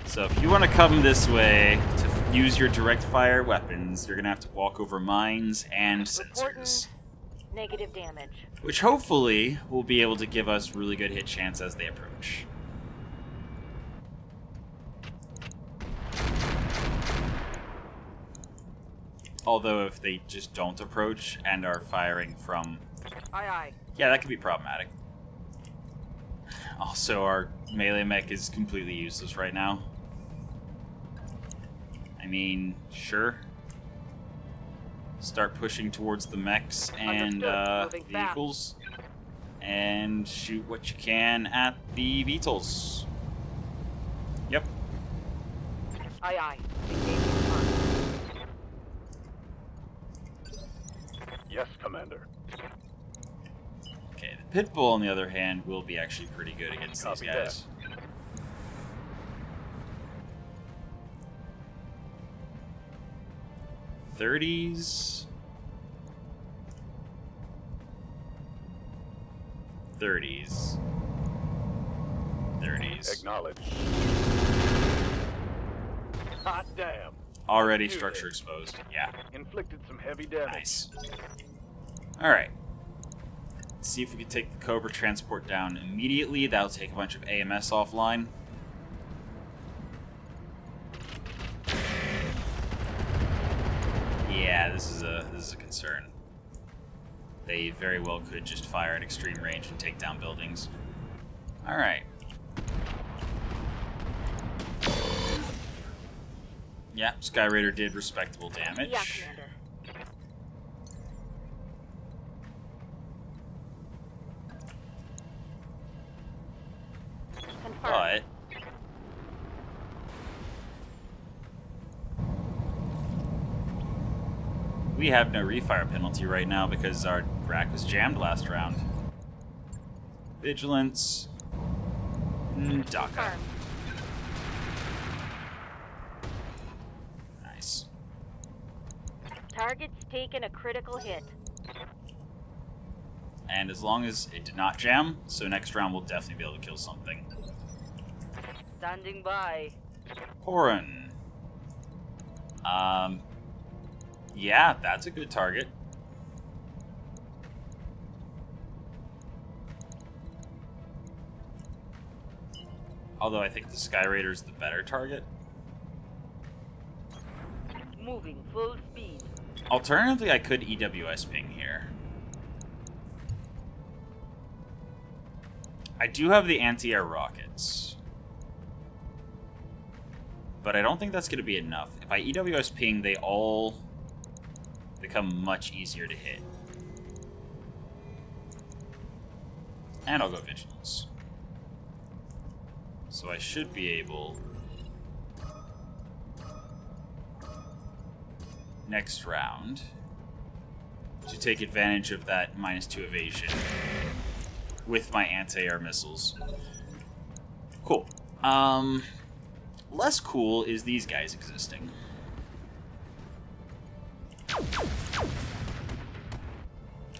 So if you want to come this way to use your direct fire weapons, you're going to have to walk over mines and sensors. Negative damage. Which hopefully will be able to give us really good hit chance as they approach. Although if they just don't approach and are firing from... Aye, aye. Yeah, that could be problematic. Also, our melee mech is completely useless right now. I mean, sure. Start pushing towards the mechs and vehicles. And shoot what you can at the beetles. Yep. Aye, aye. Engaging front. Yes, Commander. Okay, the Pitbull, on the other hand, will be actually pretty good against these Copy guys. that. 30s. 30s. 30s. Acknowledged. Hot damn. Already Do structure this. exposed. Yeah. Inflicted some heavy damage. Nice. Alright. Let's see if we can take the Cobra transport down immediately. That'll take a bunch of AMS offline. Yeah, this is a concern. They very well could just fire at extreme range and take down buildings. Alright. Yeah, Sky Raider did respectable damage. Yeah, Commander. Confirmed. But we have no refire penalty right now because our rack was jammed last round. Vigilance. DACA. Confirmed. Nice. Target's taken a critical hit. And as long as it did not jam, so next round we'll definitely be able to kill something. Standing by. Horan. Yeah, that's a good target. Although I think the Sky Raider's the better target. Moving full speed. Alternatively, I could EWS ping here. I do have the anti-air rockets. But I don't think that's going to be enough. If I EWS ping, they all become much easier to hit. And I'll go Vigilance. So I should be able... next round to take advantage of that -2 evasion with my anti-air missiles. Cool. Less cool is these guys existing.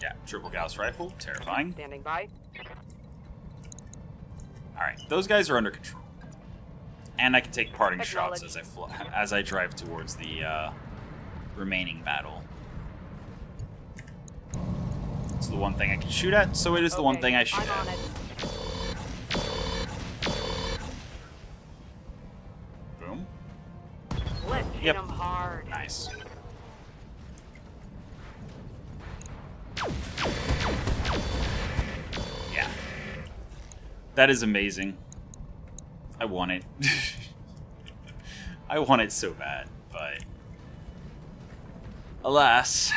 Yeah, triple Gauss rifle, terrifying. Standing by. Alright, those guys are under control. And I can take parting shots as as I drive towards the remaining battle. It's the one thing I can shoot at, so it is the one thing I shoot I'm on at. it. Boom. Let's hit Yep. him hard. Nice. Yeah. That is amazing. I want it. I want it so bad, but alas.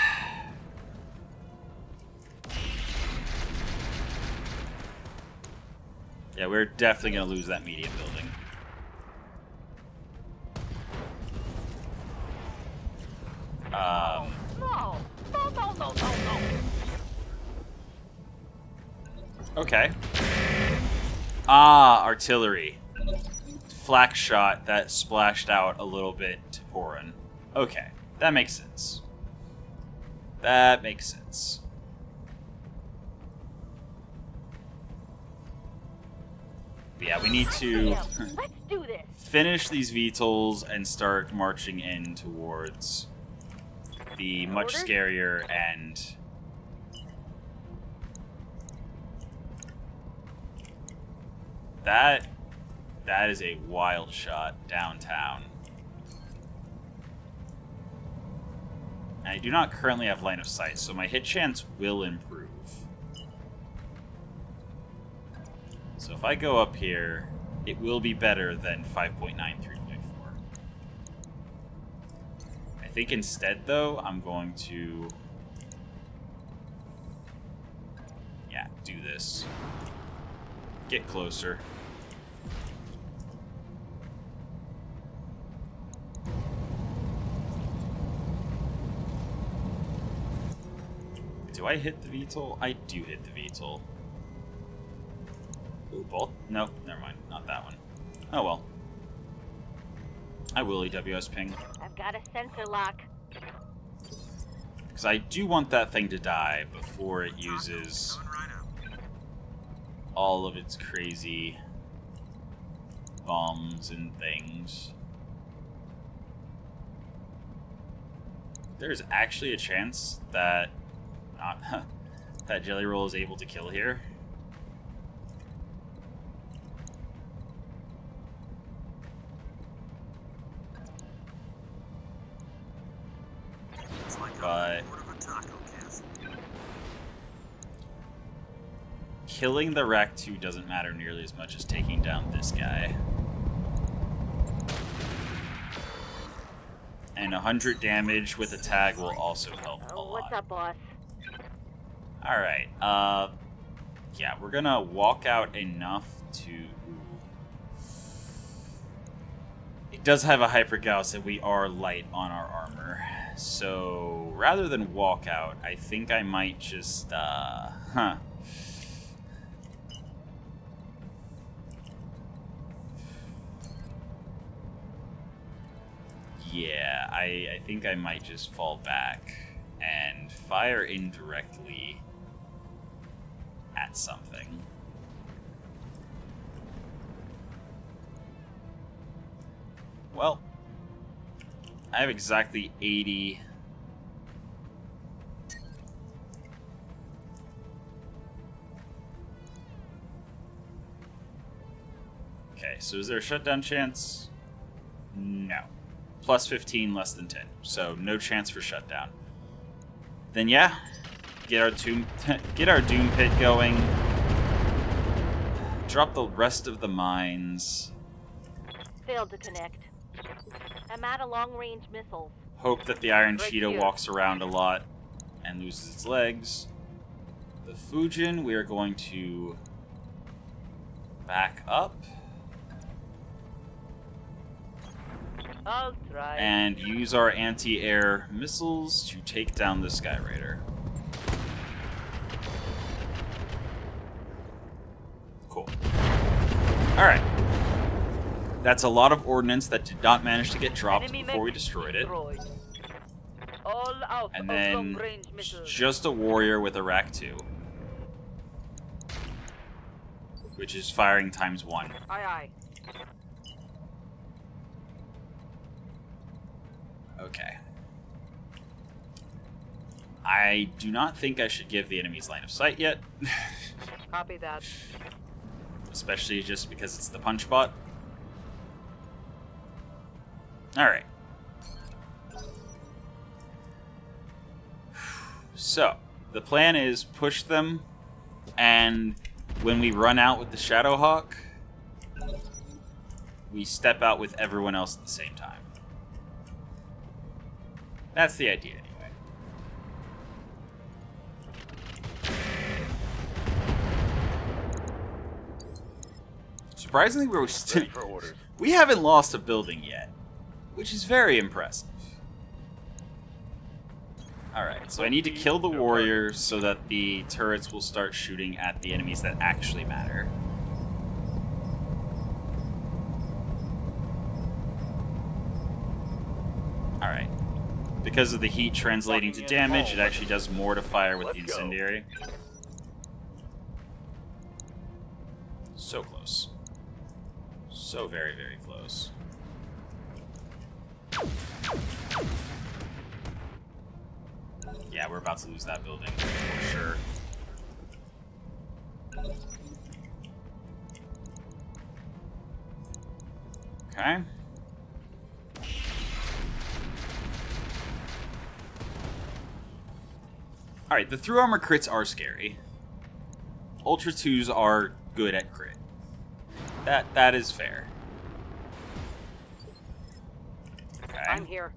Yeah, we're definitely going to lose that medium building. No, no, no, no, no, no. Okay. Ah, artillery. Flak shot that splashed out a little bit to Porin. Okay, that makes sense. That makes sense. But yeah, we need to Let's do this. finish these VTOLs and start marching in towards the much Order? scarier and that is a wild shot downtown. I do not currently have line of sight, so my hit chance will improve. So if I go up here, it will be better than 5.9 3.4. I think instead, though, I'm going to... yeah, do this. Get closer. do I hit the VTOL? I do hit the VTOL. Ooh, both? Nope, never mind. Not that one. Oh well. I will EWS ping. I've got a sensor lock. Because I do want that thing to die before it uses all of its crazy bombs and things. There's actually a chance that that Jelly Roll is able to kill here. But killing the RTCR doesn't matter nearly as much as taking down this guy. And 100 damage with a tag will also help a lot. What's up, boss? Alright, yeah, we're gonna walk out enough to... It does have a Hyper Gauss, and we are light on our armor. So, rather than walk out, I think I might just, Yeah, I think I might just fall back and fire indirectly at something. Well, I have exactly 80. Okay, so is there a shutdown chance? No. Plus 15, less than 10. So no chance for shutdown. Then yeah, get our Doom Pit going. Drop the rest of the mines. Failed to connect. I'm out of long-range missiles. Hope that the Iron Right Cheetah here. walks around a lot and loses its legs. The Fujin, we are going to back up I'll try. and use our anti-air missiles to take down the Sky Raider. Cool. Alright. That's a lot of ordnance that did not manage to get dropped Enemy before we mech destroyed it. destroyed. All out And of then long-range missiles. just a warrior with a RTCR, which is firing times 1. Aye, aye. Okay. I do not think I should give the enemy's line of sight yet, Copy that. especially just because it's the punch bot. Alright. So, the plan is push them, and when we run out with the Shadowhawk, we step out with everyone else at the same time. That's the idea, anyway. Surprisingly, Ready for orders. we haven't lost a building yet, which is very impressive. Alright, so I need to kill the warriors so that the turrets will start shooting at the enemies that actually matter. Alright. Because of the heat translating to damage, it actually does more to fire with the Let's go. incendiary. So close. So very, very close. Yeah, we're about to lose that building for sure. Okay. Alright, the through armor crits are scary. Ultra 2s are good at crit. That is fair. Okay. I'm here.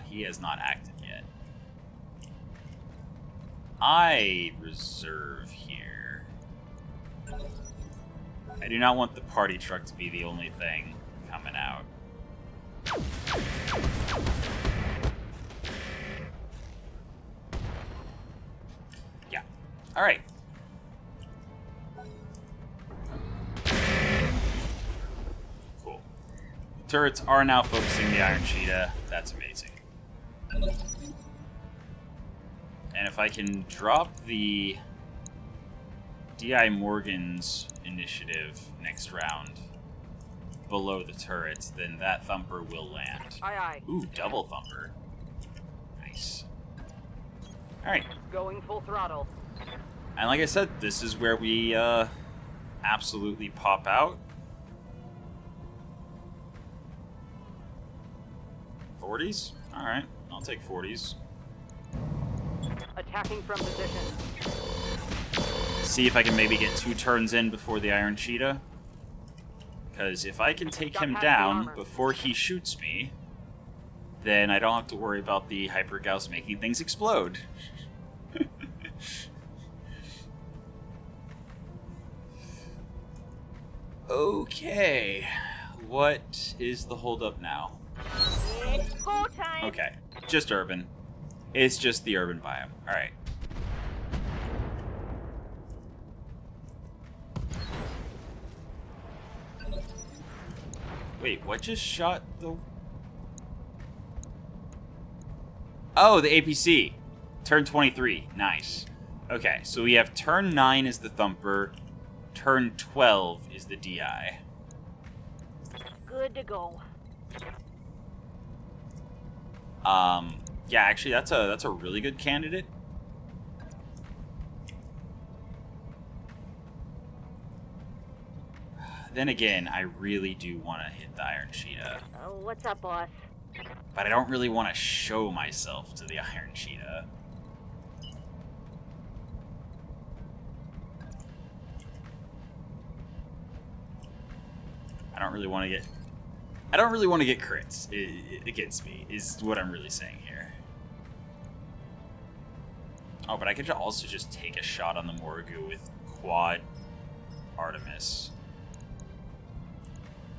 He has not acted yet. I reserve here. I do not want the party truck to be the only thing coming out. Alright. Cool. Turrets are now focusing the Iron Cheetah. That's amazing. And if I can drop the D.I. Morgan's initiative next round below the turrets, then that thumper will land. Aye, aye. Ooh, double thumper. Nice. Alright. Going full throttle. And like I said, this is where we absolutely pop out. 40s? Alright, I'll take 40s. Attacking from position. See if I can maybe get 2 turns in before the Iron Cheetah. Because if I can take him down before he shoots me, then I don't have to worry about the Hyper Gauss making things explode. Okay, what is the holdup now? It's go time. Okay, just urban. It's just the urban biome. Alright. Wait, what just shot the... Oh, the APC. Turn 23. Nice. Okay, so we have turn 9 is the thumper. Turn 12 is the DI. Good to go. Yeah, actually, that's a really good candidate. Then again, I really do want to hit the Iron Cheetah. What's up, boss? But I don't really want to show myself to the Iron Cheetah. I don't really want to get crits against me, is what I'm really saying here. Oh, but I could also just take a shot on the Morgu with quad Artemis.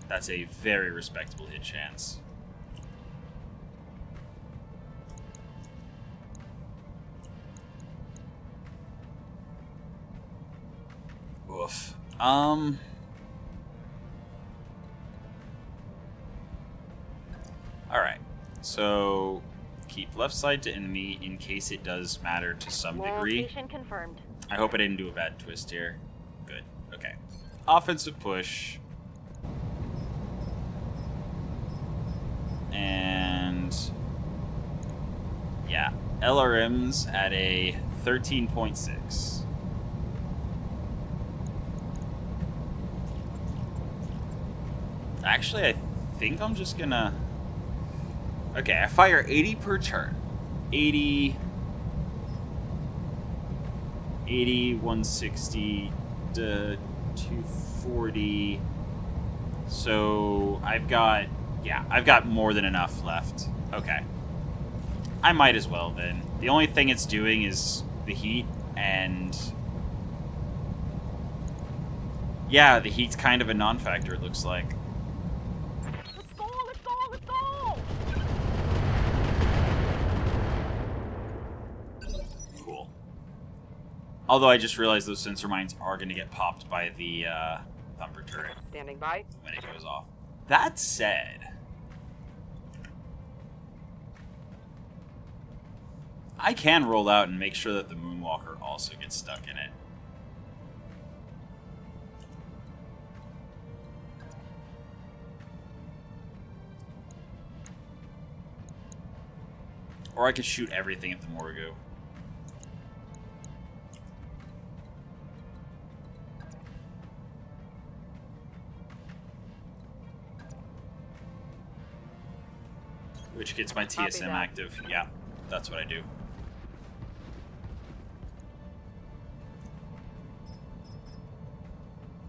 That's a very respectable hit chance. Oof. Alright. So keep left side to enemy in case it does matter to some degree. Location confirmed. I hope I didn't do a bad twist here. Good. Okay. Offensive push. And yeah, LRMs at a 13.6. Actually, I think I'm just gonna... Okay, I fire 80 per turn. 80, 160, 240. So I've got more than enough left. Okay. I might as well then. The only thing it's doing is the heat, and yeah, the heat's kind of a non-factor, it looks like. Let's go! Let's go! Let's go! Cool. Although I just realized those sensor mines are going to get popped by the thumper turret Standing by. when it goes off. That said, I can roll out and make sure that the Moonwalker also gets stuck in it. Or I could shoot everything at the Morgu. Which gets my TSM active. Yeah, that's what I do.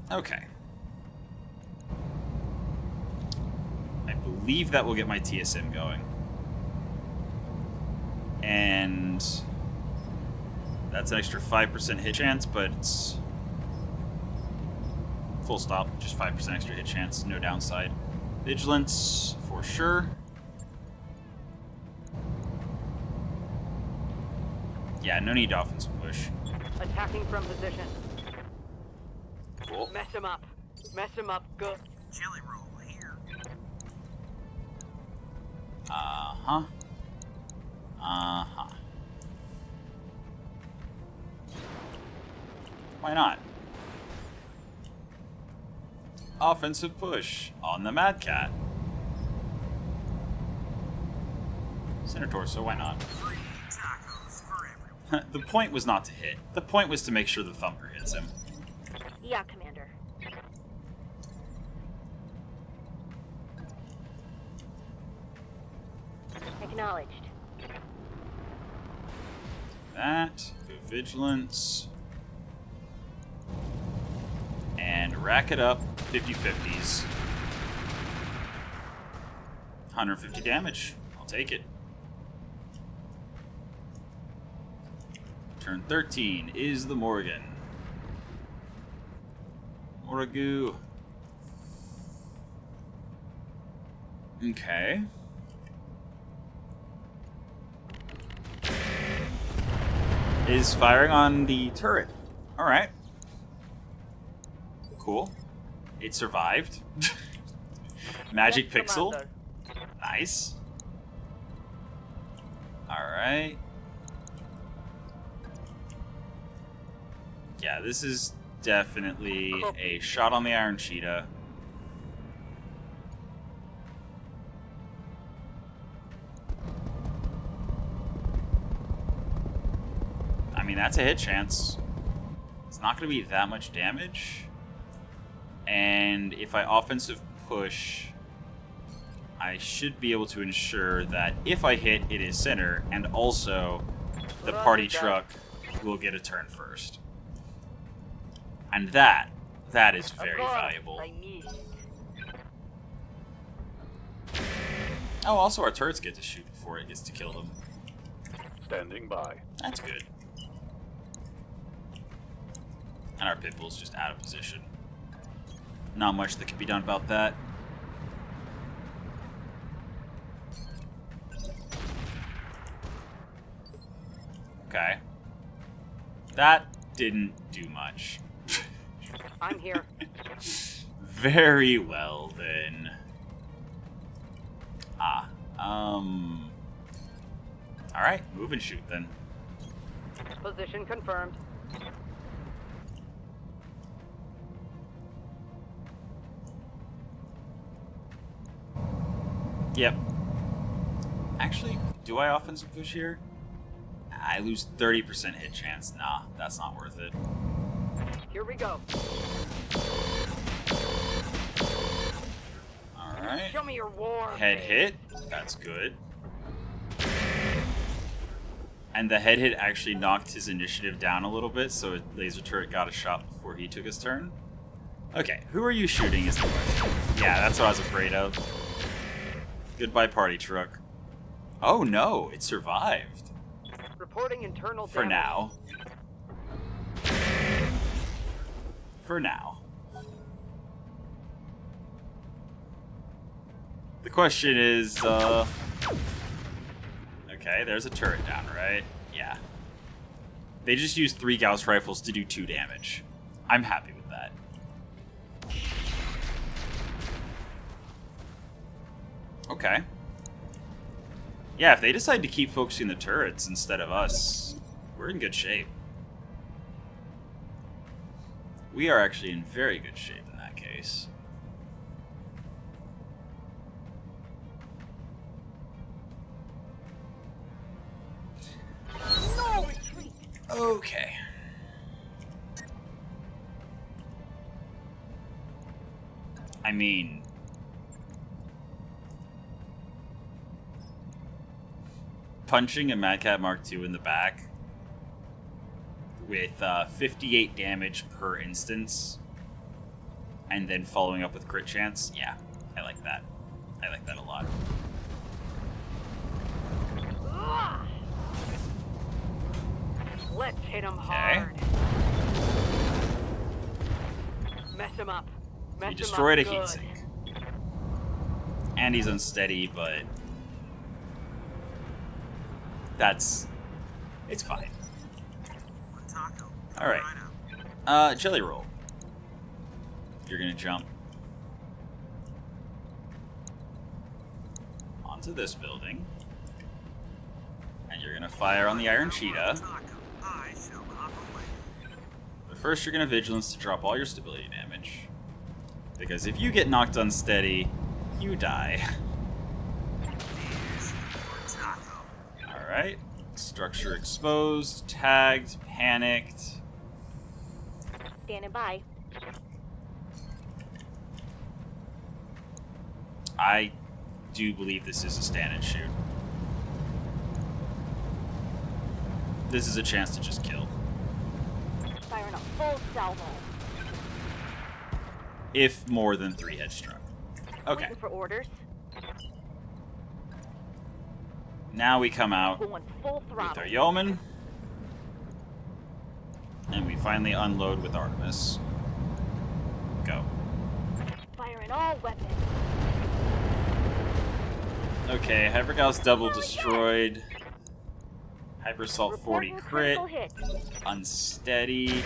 Okay. I believe that will get my TSM going. And that's an extra 5% hit chance, but it's full stop. Just 5% extra hit chance, no downside. Vigilance for sure. Yeah, no need to offensive push. Attacking from position. Cool. Mess him up. Mess him up good. Jelly roll here. Uh-huh. Uh-huh. Why not? Offensive push on the Mad Cat. Center torso, why not? Free tacos for everyone. The point was not to hit. The point was to make sure the thumper hits him. Yeah, Commander. Acknowledged. That, go vigilance. And rack it up, 50/50s. 150 damage. I'll take it. Turn 13 is the Morgan. Moragoo. Okay. Is firing on the turret. Alright. Cool. It survived. Magic Yes, Pixel. Commander. Nice. Alright. Yeah, this is definitely a shot on the Iron Cheetah. I mean, that's a hit chance. It's not going to be that much damage. And if I offensive push, I should be able to ensure that if I hit, it is center, and also the party truck will get a turn first. And that is very valuable. I need. Oh, also our turrets get to shoot before it gets to kill them. Standing by. That's good. And our Pitbull's just out of position. Not much that can be done about that. Okay. That didn't do much. I'm here. Very well, then. Alright, move and shoot, then. Position confirmed. Yep. Actually, do I offensive push here? I lose 30% hit chance. Nah, that's not worth it. Here we go. Alright. Show me your war. Head hit. That's good. And the head hit actually knocked his initiative down a little bit, so laser turret got a shot before he took his turn. Okay, who are you shooting is the question. Yeah, that's what I was afraid of. Goodbye, party truck. Oh no, it survived. Reporting internal For damage. now. For now. The question is, okay, there's a turret down, right? Yeah. They just used 3 Gauss rifles to do 2 damage. I'm happy with that. Okay. Yeah, if they decide to keep focusing the turrets instead of us, we're in good shape. We are actually in very good shape in that case. No retreat. Okay. I mean, punching a Mad Cat Mark II in the back with 58 damage per instance and then following up with crit chance, yeah, I like that. I like that a lot. Ah! Let's hit him Okay. hard. Mess him up. Mess He him destroyed a up good. heatsink. And he's unsteady, but it's fine. One taco. Alright. Jelly roll. You're gonna jump onto this building. And you're gonna fire on the Iron Cheetah. But first you're gonna Vigilance to drop all your stability damage. Because if you get knocked unsteady, you die. Alright. Structure exposed, tagged, panicked. Standing by. I do believe this is a stand and shoot. This is a chance to just kill. Firing a full salvo. If more than 3 head struck. Okay. Waiting for orders. Now we come out Going full with throttle. our yeoman. And we finally unload with Artemis. Go. Firing all weapons. Okay, Hyper-Gauss double destroyed. Hyper-Assault 40 Reporting crit. critical hit. Unsteady.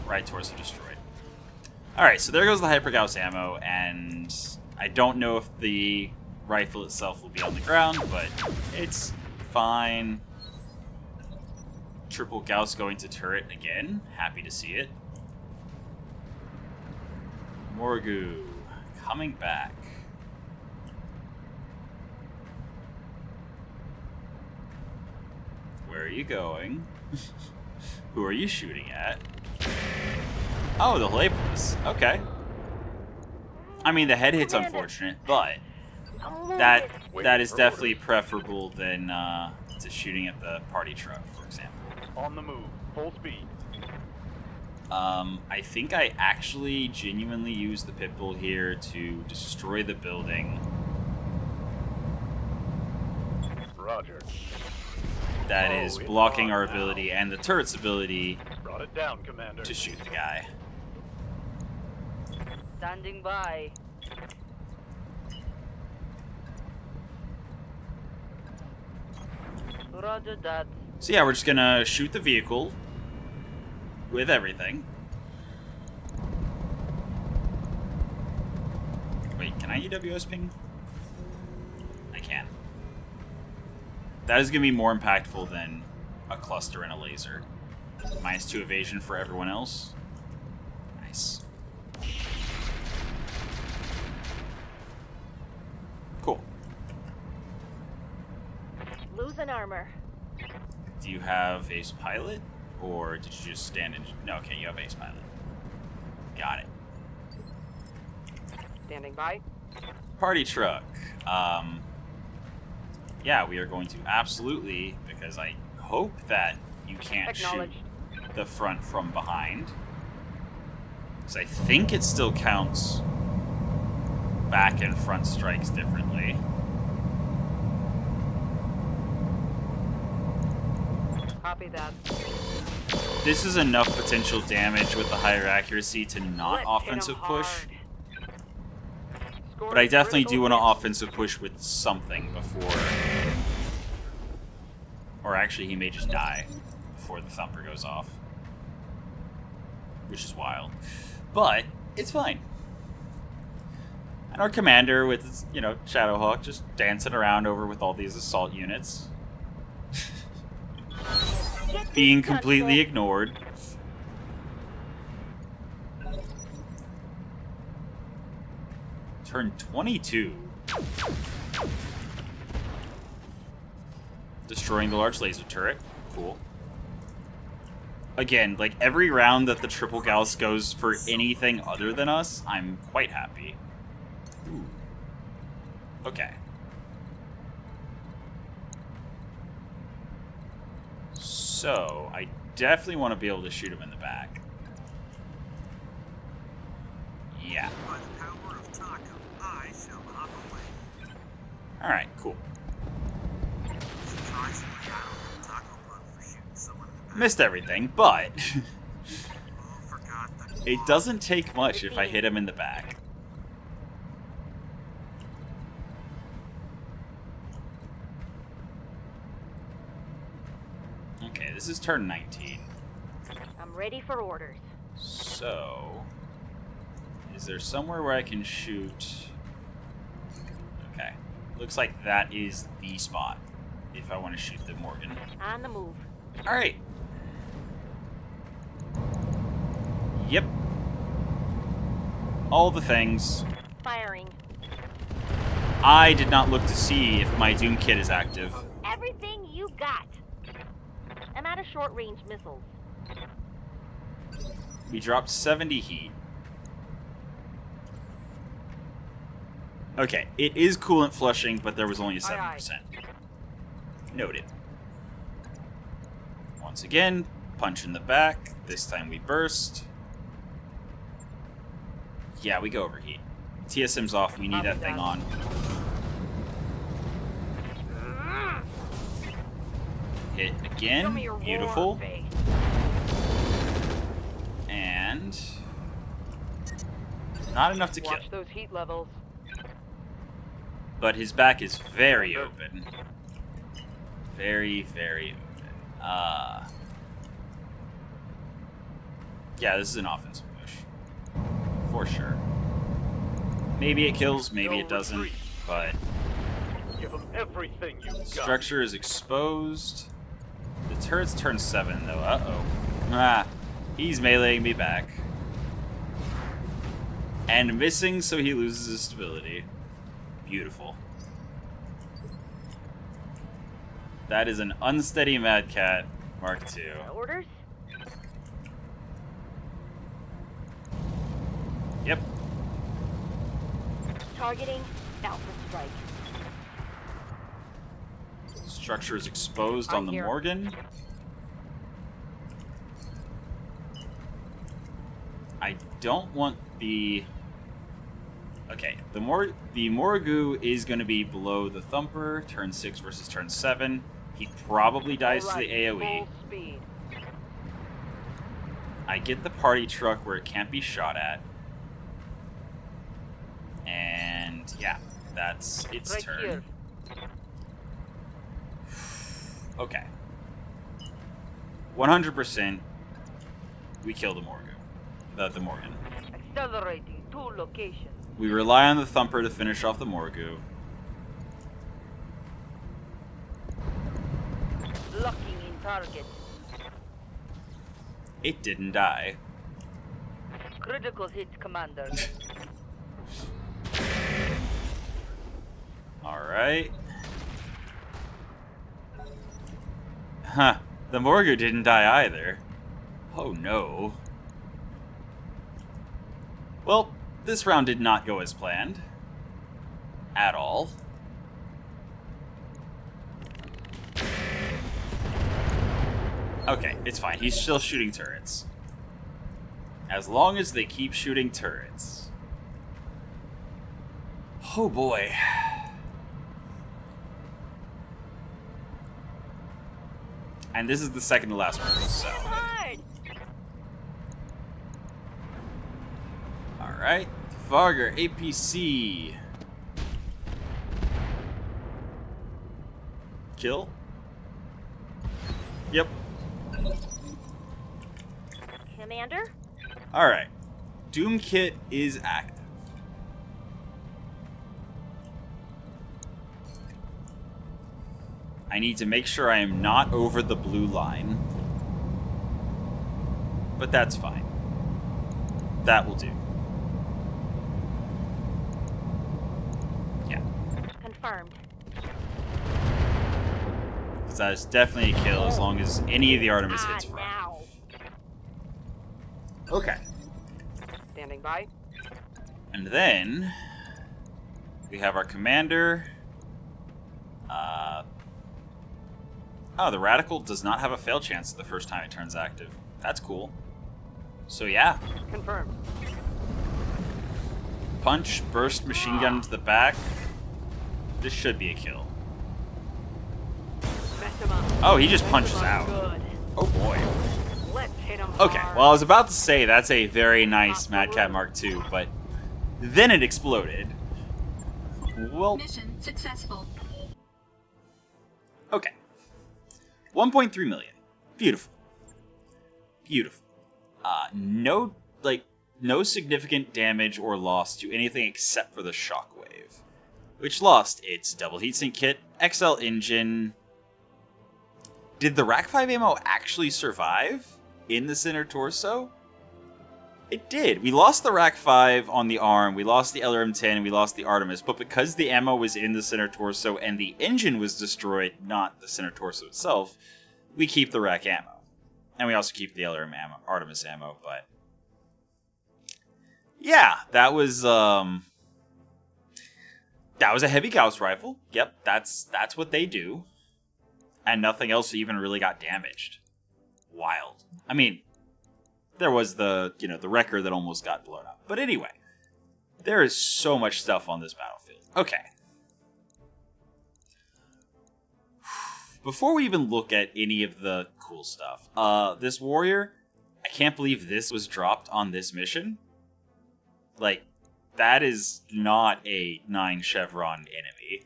Right torso destroyed. Alright, so there goes the Hyper-Gauss ammo, and I don't know if the rifle itself will be on the ground, but it's fine. Triple Gauss going to turret again. Happy to see it. Morgu coming back. Where are you going? Who are you shooting at? Oh, the labels. Okay. I mean, the head hit's unfortunate, but that is definitely preferable than to shooting at the party truck, for example. On the move. Full speed. I think I actually genuinely used the Pitbull here to destroy the building. Roger. That is blocking our ability and the turret's ability Brought it down, Commander. to shoot the guy. Standing by. Roger that. So yeah, we're just gonna shoot the vehicle with everything. Wait, can I EWS ping? I can. That is gonna be more impactful than a cluster and a laser. -2 evasion for everyone else. Nice. Cool. Losing armor. Do you have Ace Pilot? Or did you just stand in... No, okay, you have Ace Pilot. Got it. Standing by. Party truck. Yeah, we are going to absolutely, because I hope that you can't shoot Acknowledged. the front from behind. Because I think it still counts back and front strikes differently. Copy that. This is enough potential damage with the higher accuracy to not Let's offensive hit 'em push. hard. But I definitely do want to Critical offensive push with something before... Or actually, he may just die before the thumper goes off. Which is wild. But, it's fine. And our commander with his, you know, Shadowhawk just dancing around over with all these assault units. Being completely ignored. Turn 22. Destroying the large laser turret. Cool. Again, like every round that the triple Gauss goes for anything other than us, I'm quite happy. Ooh. Okay. So, I definitely want to be able to shoot him in the back. Yeah. By the power of Taco, I shall hop away. Alright, cool. Surprisingly, I don't have Taco Bun for shooting someone in the back. Missed everything, but Oh, forgot the it doesn't take much if I hit him in the back. Okay, this is turn 19. I'm ready for orders. So, is there somewhere where I can shoot? Okay, looks like that is the spot if I want to shoot the Morgan. On the move. All right. Yep. All the things. Firing. I did not look to see if my Doom kit is active. Everything you got. I'm out of short-range missiles. We dropped 70 heat. Okay, it is coolant flushing, but there was only a 7%. Noted. Once again, punch in the back. This time we burst. Yeah, we go overheat. TSM's off. We need that thing on. Hit again. Beautiful. And not enough to kill. Watch those heat levels. But his back is very open. Very, very open. Yeah, this is an offensive push. For sure. Maybe it kills, maybe it doesn't, but... Give them everything you've got. Structure is exposed. The turret's turn 7, though. Uh-oh. Ah, he's meleeing me back. And missing, so he loses his stability. Beautiful. That is an unsteady Mad Cat Mark II. Orders? Yep. Targeting Alpha Strike. Structure is exposed on the here. Morgan. I don't want the... Okay, the Morgu is going to be below the Thumper, turn 6 versus turn 7. He probably dies to the AoE. Full speed. I get the party truck where it can't be shot at. And yeah, that's its Right turn. here. Okay. 100% we kill the Morgan. The Morgan. Accelerating to location. We rely on the Thumper to finish off the Morgu. Locking in target. It didn't die. Critical hit, Commander. Alright. Huh. The Morgu didn't die either. Oh no. Well, this round did not go as planned. At all. Okay, it's fine. He's still shooting turrets. As long as they keep shooting turrets. Oh boy. And this is the second to last one, so. Hard! Alright. Varger, APC. Kill? Yep. Commander? Alright. Doom Kit is active. I need to make sure I am not over the blue line. But that's fine. That will do. Yeah. Confirmed. Because that is definitely a kill as long as any of the Artemis hits front. Now. Okay. Standing by. And then we have our commander. Oh, the Radical does not have a fail chance the first time it turns active. That's cool. So yeah. Confirmed. Punch, burst, machine gun to the back. This should be a kill. Mess him up. Oh, he just Mess punches him up out. Good. Oh boy. Let's hit him Okay, hard. well I was about to say that's a very nice Mad Cat Mark II, but then it exploded. Well, Mission successful. okay. 1.3 million. Beautiful. Beautiful. No significant damage or loss to anything except for the shockwave, which lost its double heatsink kit, XL engine. Did the Rack 5 ammo actually survive in the center torso? It did. We lost the Rack 5 on the arm, we lost the LRM-10, and we lost the Artemis, but because the ammo was in the center torso and the engine was destroyed, not the center torso itself, we keep the Rack ammo. And we also keep the LRM ammo, Artemis ammo, but... yeah, that was a heavy Gauss rifle. Yep, that's what they do. And nothing else even really got damaged. Wild. I mean, there was the wrecker that almost got blown up. But anyway, there is so much stuff on this battlefield. Okay. Before we even look at any of the cool stuff, this warrior, I can't believe this was dropped on this mission. Like, that is not a 9 chevron enemy.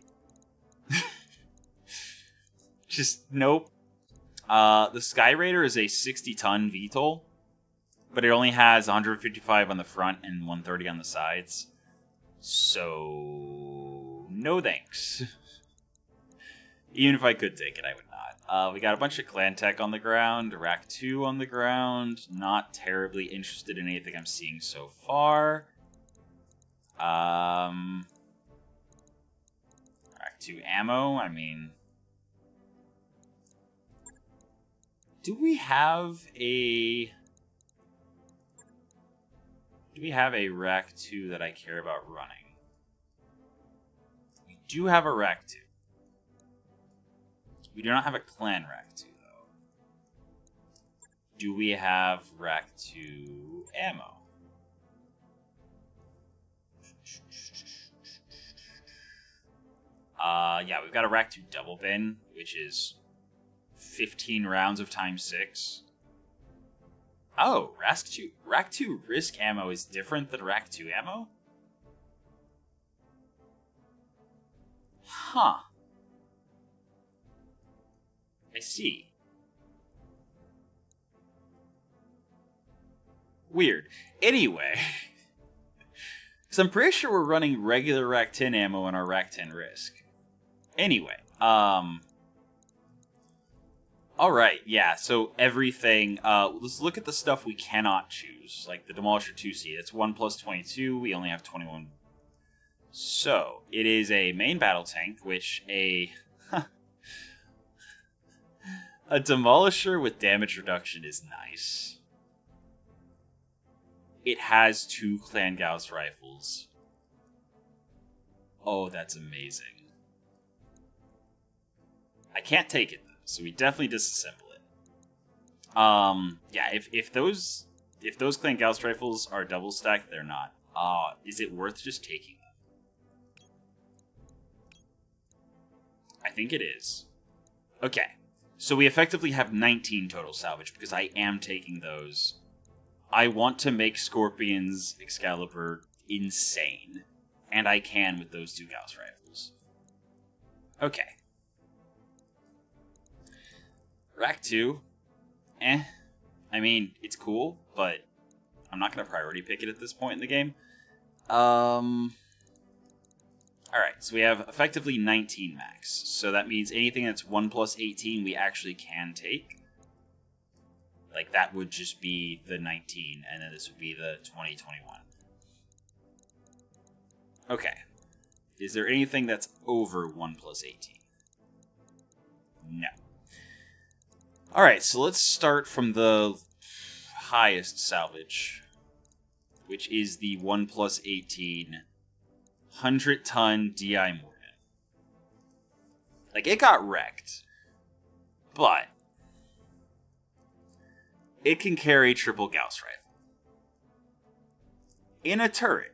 Just, nope. The Sky Raider is a 60-ton VTOL, but it only has 155 on the front and 130 on the sides. So, no thanks. Even if I could take it, I would not. We got a bunch of clan tech on the ground, Rack 2 on the ground. Not terribly interested in anything I'm seeing so far. Rack 2 ammo, I mean... Do we have a Rack 2 that I care about running? We do have a Rack 2. We do not have a clan Rack 2, though. Do we have Rack 2 ammo? Yeah, we've got a Rack 2 double bin, which is 15 rounds of ×6. Oh, Rack 2 risk ammo is different than Rack 2 ammo? Huh. I see. Weird. Anyway, because I'm pretty sure we're running regular Rack 10 ammo in our Rack 10 risk. Anyway, alright, yeah, so everything, let's look at the stuff we cannot choose, like the Demolisher 2C, it's 1 plus 22, we only have 21. So, it is a main battle tank, which a Demolisher with damage reduction is nice. It has 2 Clan Gauss rifles. Oh, that's amazing. I can't take it, though, so we definitely disassemble it. Yeah, if those Clan Gauss rifles are double stacked, they're not. Is it worth just taking them? I think it is. Okay, so we effectively have 19 total salvage, because I am taking those. I want to make Scorpion's Excalibur insane, and I can with those 2 Gauss rifles. Okay. Rack 2, I mean, it's cool, but I'm not going to priority pick it at this point in the game. Alright, so we have effectively 19 max. So that means anything that's 1 plus 18 we actually can take. Like, that would just be the 19, and then this would be the 2021. Okay. Is there anything that's over 1 plus 18? No. Alright, so let's start from the highest salvage, which is the 1 plus 18 100-ton DI Morgan. Like, it got wrecked, but it can carry triple Gauss rifle in a turret.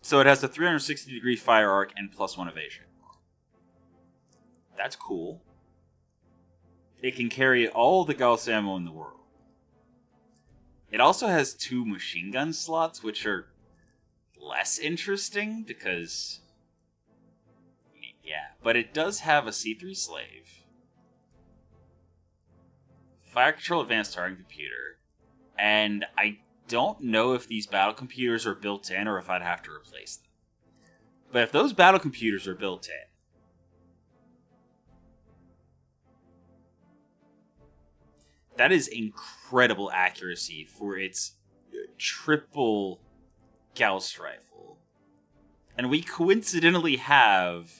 So it has a 360-degree fire arc and +1 evasion. That's cool. It can carry all the Gauss ammo in the world. It also has 2 machine gun slots, which are less interesting because... yeah, but it does have a C3 slave. Fire Control Advanced Targeting Computer. And I don't know if these battle computers are built in or if I'd have to replace them. But if those battle computers are built in, that is incredible accuracy for its triple Gauss rifle. And we coincidentally have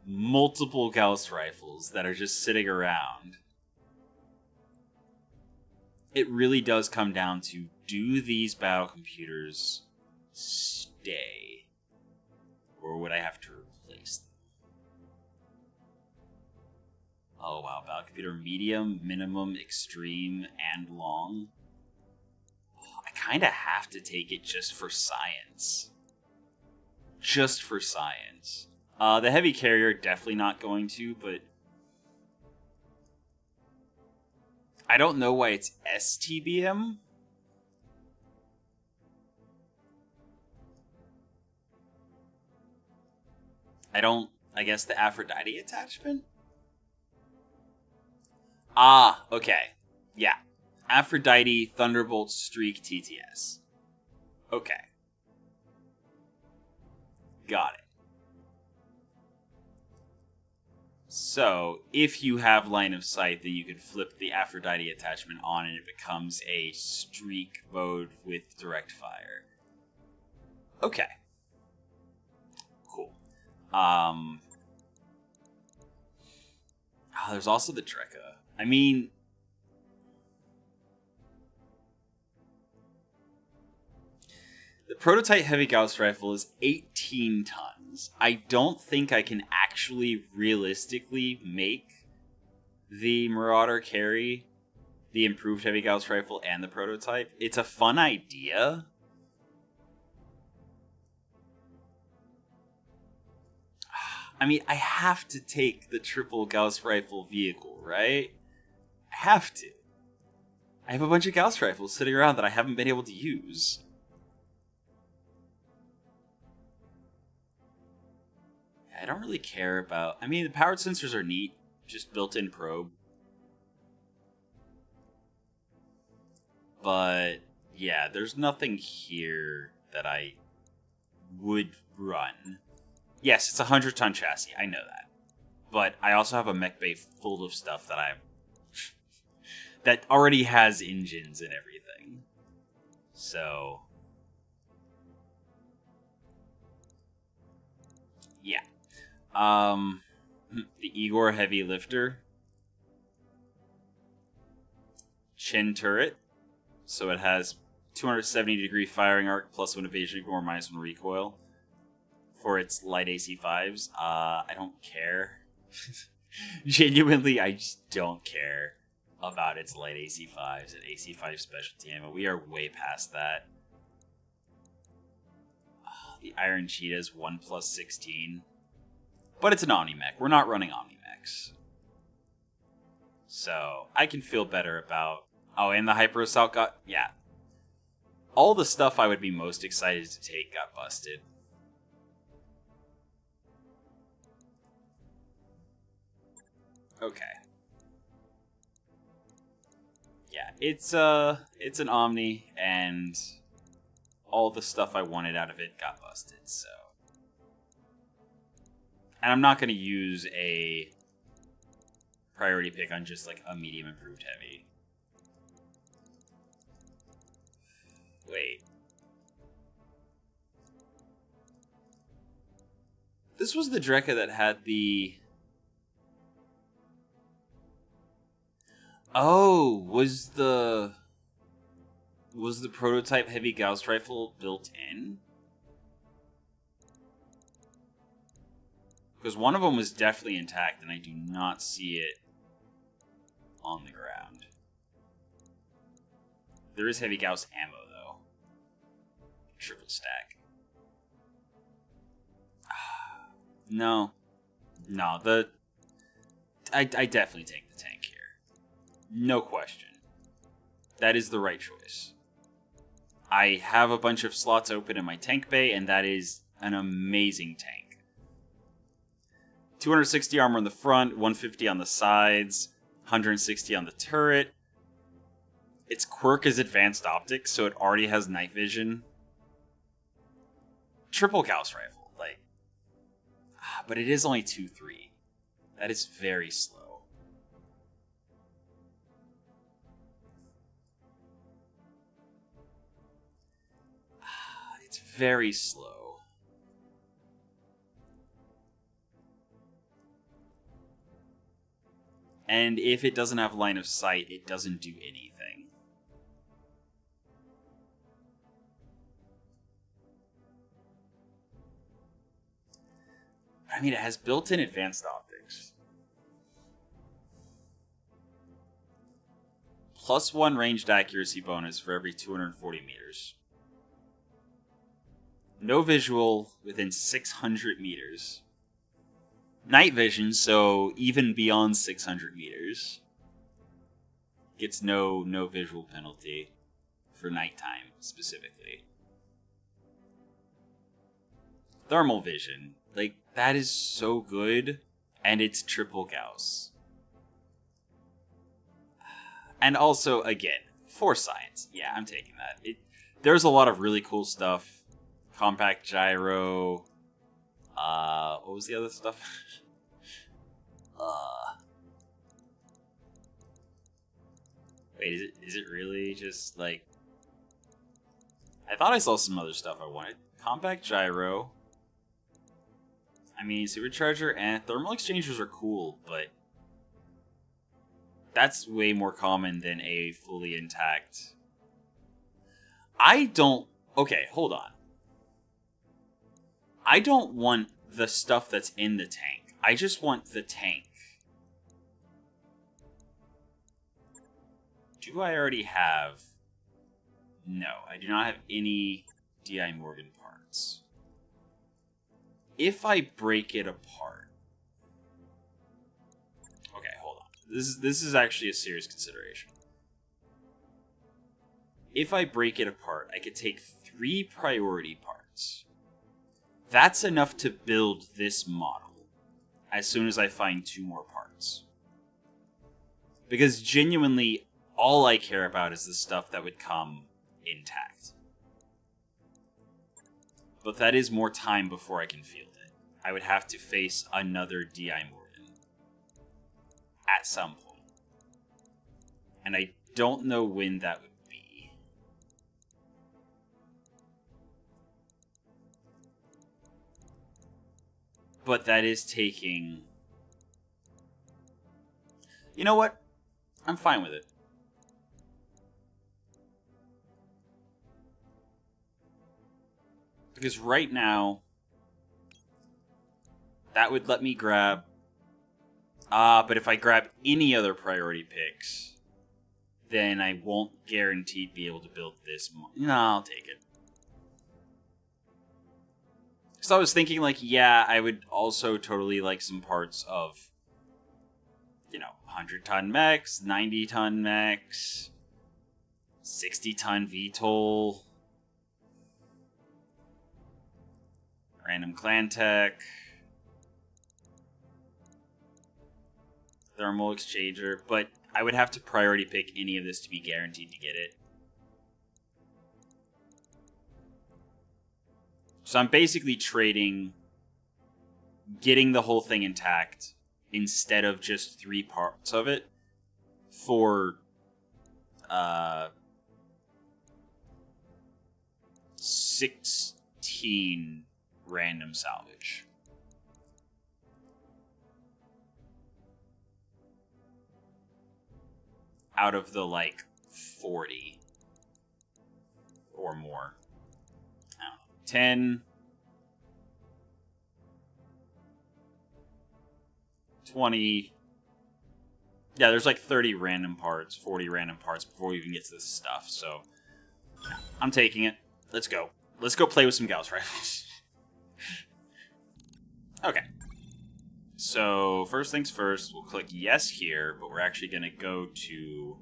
multiple Gauss rifles that are just sitting around. It really does come down to, do these battle computers stay? Or would I have to replace them? Oh wow, battle computer medium, minimum, extreme, and long. Oh, I kind of have to take it just for science. Just for science. The heavy carrier, definitely not going to, but I don't know why it's STBM. I guess the Aphrodite attachment? Ah, okay. Yeah. Aphrodite, Thunderbolt, Streak, TTS. Okay. Got it. So, if you have line of sight, then you can flip the Aphrodite attachment on and it becomes a streak mode with direct fire. Okay. Cool. There's also the Drekka. I mean, the prototype heavy Gauss rifle is 18 tons. I don't think I can actually realistically make the Marauder carry the improved heavy Gauss rifle and the prototype. It's a fun idea. I mean, I have to take the triple Gauss rifle vehicle, right? I have to. I have a bunch of Gauss rifles sitting around that I haven't been able to use. I don't really care about... I mean, the powered sensors are neat. Just built-in probe. But, yeah, there's nothing here that I would run. Yes, it's a 100-ton chassis. I know that. But I also have a mech bay full of stuff that that already has engines and everything. So... yeah. The Igor Heavy Lifter. Chin turret. So it has 270-degree firing arc, +1 evasion, or -1 recoil. For its light AC5s. I don't care. Genuinely, I just don't care about its light AC5s and AC5 specialty ammo. We are way past that. The Iron Cheetah's 1+16. But it's an Omni-Mech. We're not running Omni-Mechs. So, I can feel better about... Oh, and the Hyper Assault got... yeah. All the stuff I would be most excited to take got busted. Okay. Yeah, it's an Omni, and all the stuff I wanted out of it got busted, so... And I'm not going to use a priority pick on just, like, a medium improved heavy. Wait. This was the Drekka that had the... Oh, was the prototype heavy Gauss rifle built in? Because one of them was definitely intact, and I do not see it on the ground. There is heavy Gauss ammo, though. Triple stack. No. No, I definitely take the tank here. No question. That is the right choice. I have a bunch of slots open in my tank bay, and that is an amazing tank. 260 armor on the front, 150 on the sides, 160 on the turret, its quirk is advanced optics, so it already has night vision. Triple Gauss rifle, like, but it is only 2-3. That is very slow. It's very slow. And if it doesn't have line of sight, it doesn't do anything. I mean, it has built-in advanced optics. +1 ranged accuracy bonus for every 240 meters. No visual within 600 meters. Night vision, so even beyond 600 meters. Gets no visual penalty for nighttime, specifically. Thermal vision. Like, that is so good, and it's triple Gauss. And also, again, for science. Yeah, I'm taking that. There's a lot of really cool stuff. Compact gyro. What was the other stuff? Wait, is it really just, like... I thought I saw some other stuff I wanted. Compact gyro. I mean, supercharger and thermal exchangers are cool, but that's way more common than a fully intact... Okay, hold on. I don't want the stuff that's in the tank. I just want the tank. Do I already have... No, I do not have any D.I. Morgan parts. If I break it apart... Okay, hold on. This is actually a serious consideration. If I break it apart, I could take 3 priority parts. That's enough to build this model as soon as I find 2 more parts. Because genuinely, all I care about is the stuff that would come intact. But that is more time before I can field it. I would have to face another D.I. Morgan at some point. And I don't know when that would be. But that is taking... You know what? I'm fine with it. Because right now, that would let me grab... but if I grab any other priority picks, then I won't guaranteed be able to build this. No, I'll take it. Because I was thinking, like, yeah, I would also totally like some parts of, 100-ton Mechs, 90-ton Mechs, 60-ton VTOL, random clan tech, thermal exchanger, but I would have to priority pick any of this to be guaranteed to get it. So I'm basically trading getting the whole thing intact instead of just 3 parts of it for 16 random salvage. Out of the, 40 or more. I don't know, 10, 20. Yeah, there's 30 random parts, 40 random parts before we even get to this stuff, so I'm taking it. Let's go. Let's go play with some Gauss rifles. Okay. So, first things first, we'll click yes here, but we're actually going to go to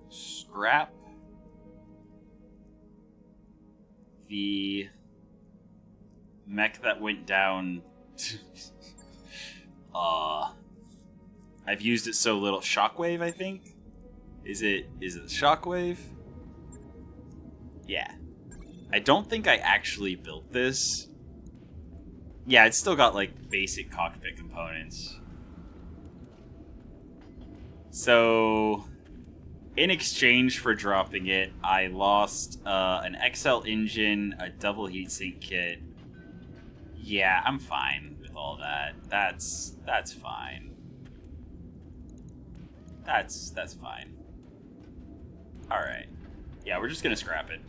scrap the mech that went down. I've used it so little. Shockwave, I think? Is it the shockwave? Yeah. I don't think I actually built this. Yeah, it's still got like basic cockpit components. So, in exchange for dropping it, I lost an XL engine, a double heatsink kit. Yeah, I'm fine with all that. That's fine. That's fine. All right. Yeah, we're just gonna scrap it.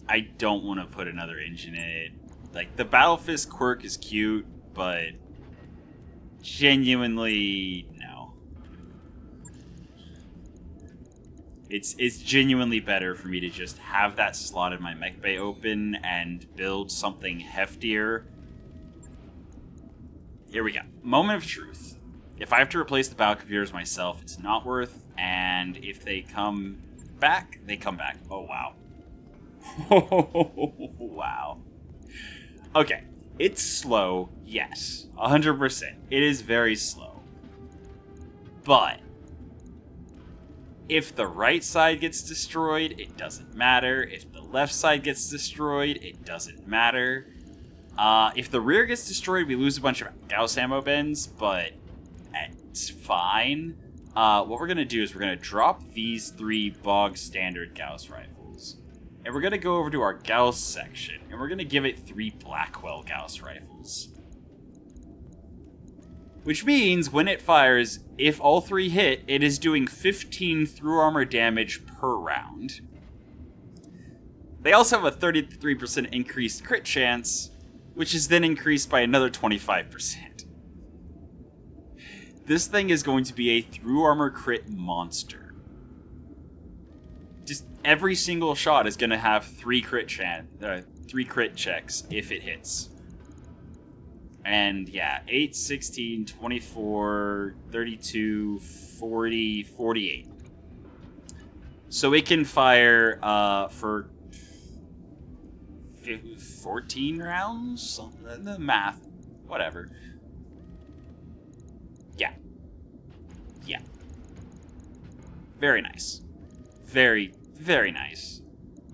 I don't want to put another engine in it. Like, the Battle Fist quirk is cute, but genuinely, no. It's genuinely better for me to just have that slot in my mech bay open and build something heftier. Here we go. Moment of truth. If I have to replace the battle computers myself, it's not worth, and if they come back, they come back. Oh, wow. Wow. Okay, it's slow, yes, 100%. It is very slow. But if the right side gets destroyed, it doesn't matter. If the left side gets destroyed, it doesn't matter. If the rear gets destroyed, we lose a bunch of Gauss ammo bins, but it's fine. What we're going to do is we're going to drop these 3 bog standard Gauss rifles. And we're going to go over to our Gauss section, and we're going to give it 3 Blackwell Gauss rifles. Which means, when it fires, if all 3 hit, it is doing 15 through armor damage per round. They also have a 33% increased crit chance, which is then increased by another 25%. This thing is going to be a through armor crit monster. Just every single shot is going to have 3 crit checks if it hits. And yeah, 8, 16, 24, 32, 40, 48. So it can fire for 14 rounds? The math, whatever. Yeah. Yeah. Very nice. Very, very nice.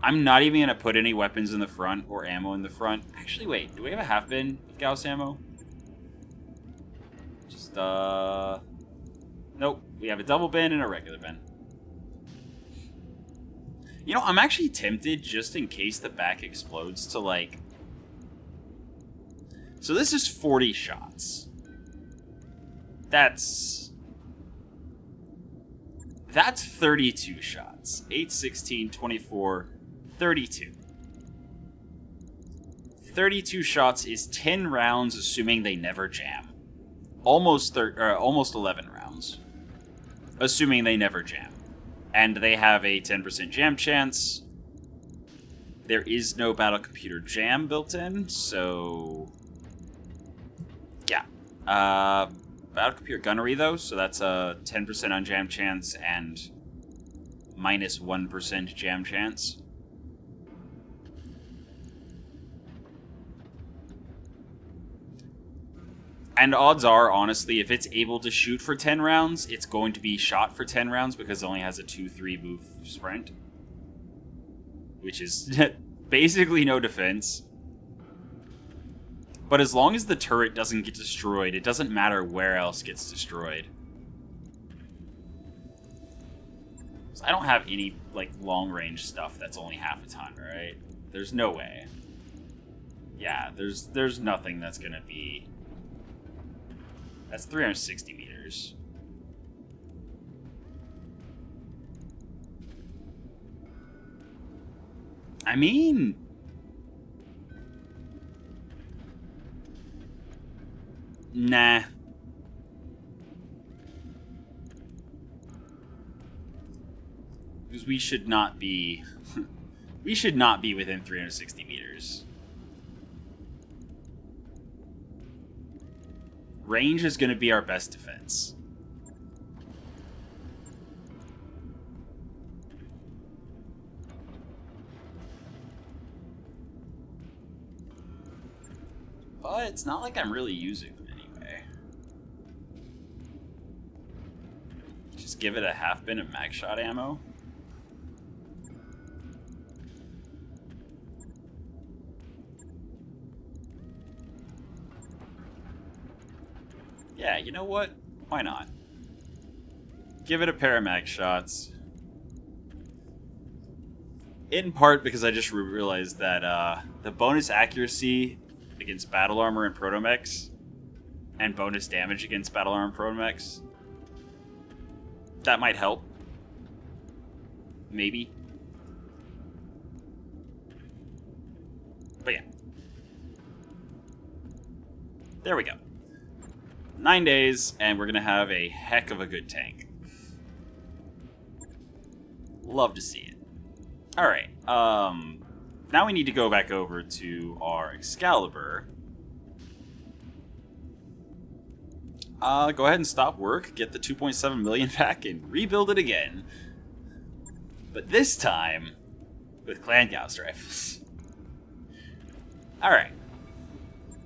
I'm not even going to put any weapons in the front or ammo in the front. Actually, wait. Do we have a half bin of Gauss ammo? Just, nope. We have a double bin and a regular bin. You know, I'm actually tempted, just in case the back explodes, to, like... So this is 40 shots. That's 32 shots. 8, 16, 24, 32. 32 shots is 10 rounds, assuming they never jam. Almost 11 rounds, assuming they never jam. And they have a 10% jam chance. There is no battle computer jam built in, so... Yeah. Battle computer gunnery, though, so that's a 10% unjam chance and minus 1% jam chance. And odds are, honestly, if it's able to shoot for 10 rounds, it's going to be shot for 10 rounds because it only has a 2-3 move sprint. Which is basically no defense. But as long as the turret doesn't get destroyed, it doesn't matter where else gets destroyed. So I don't have any, like, long-range stuff that's only half a ton, right? There's no way. Yeah, there's nothing that's gonna be... That's 360 meters. I mean... Nah. Because we should not be... we should not be within 360 meters. Range is going to be our best defense. But it's not like I'm really using them anyway. just give it a half bin of mag shot ammo? Yeah, you know what? Why not? Give it a pair of mag shots. In part because I just realized that the bonus accuracy against battle armor and protomechs and bonus damage against battle armor and protomechs, that might help. Maybe. But yeah. There we go. 9 days, and we're going to have a heck of a good tank. Love to see it. Alright, now we need to go back over to our Excalibur. Go ahead and stop work, get the 2.7 million back, and rebuild it again. But this time, with Clan Gauss rifles. Alright.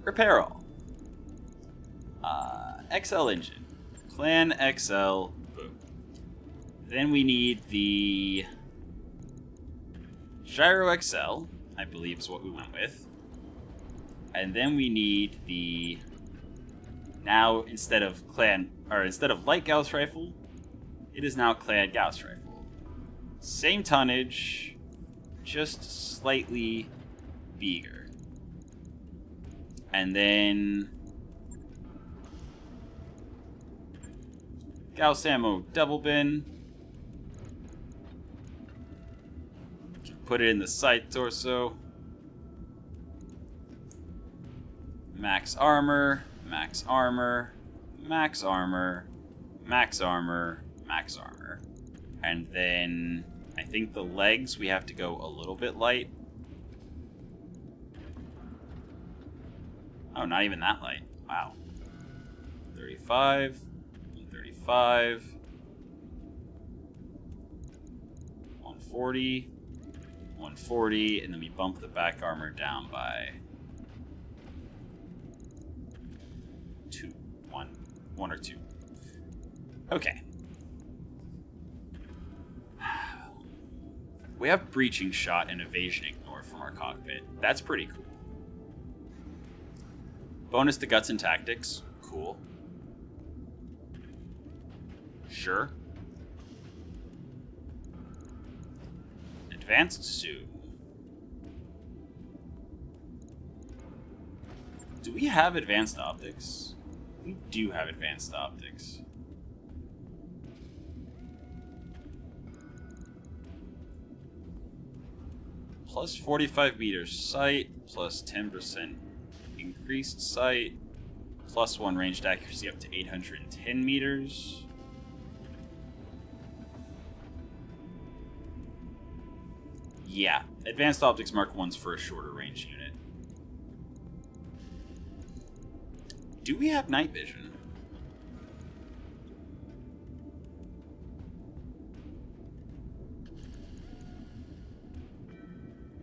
Repair all. XL engine. Clan XL. Boom. Then we need the Gyro XL, I believe is what we went with. And then we need the, now instead of light Gauss rifle, it is now Clan Gauss rifle. Same tonnage, just slightly bigger. And then Gauss ammo double bin. Put it in the sight torso. Max armor, max armor, max armor, max armor, max armor. And then I think the legs we have to go a little bit light. Oh, not even that light. Wow. 35, 135, 140. 140, and then we bump the back armor down by 1 or 2. Okay. We have breaching shot and evasion ignore from our cockpit. That's pretty cool. Bonus to guts and tactics. Cool. Sure. Advanced suit. Do we have advanced optics? We do have advanced optics. Plus 45 meters sight, plus 10% increased sight, plus 1 ranged accuracy up to 810 meters. Yeah, Advanced Optics Mark 1's for a shorter range unit. Do we have night vision?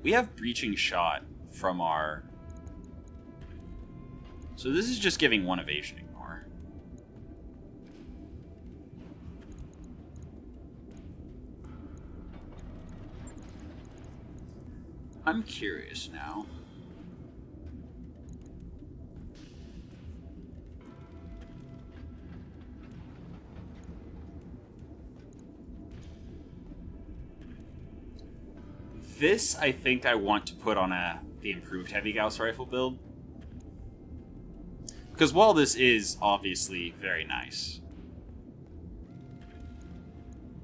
We have breaching shot from our... So this is just giving 1 evasion ignore. I'm curious now. This, I think I want to put on the improved heavy Gauss rifle build. Because while this is obviously very nice,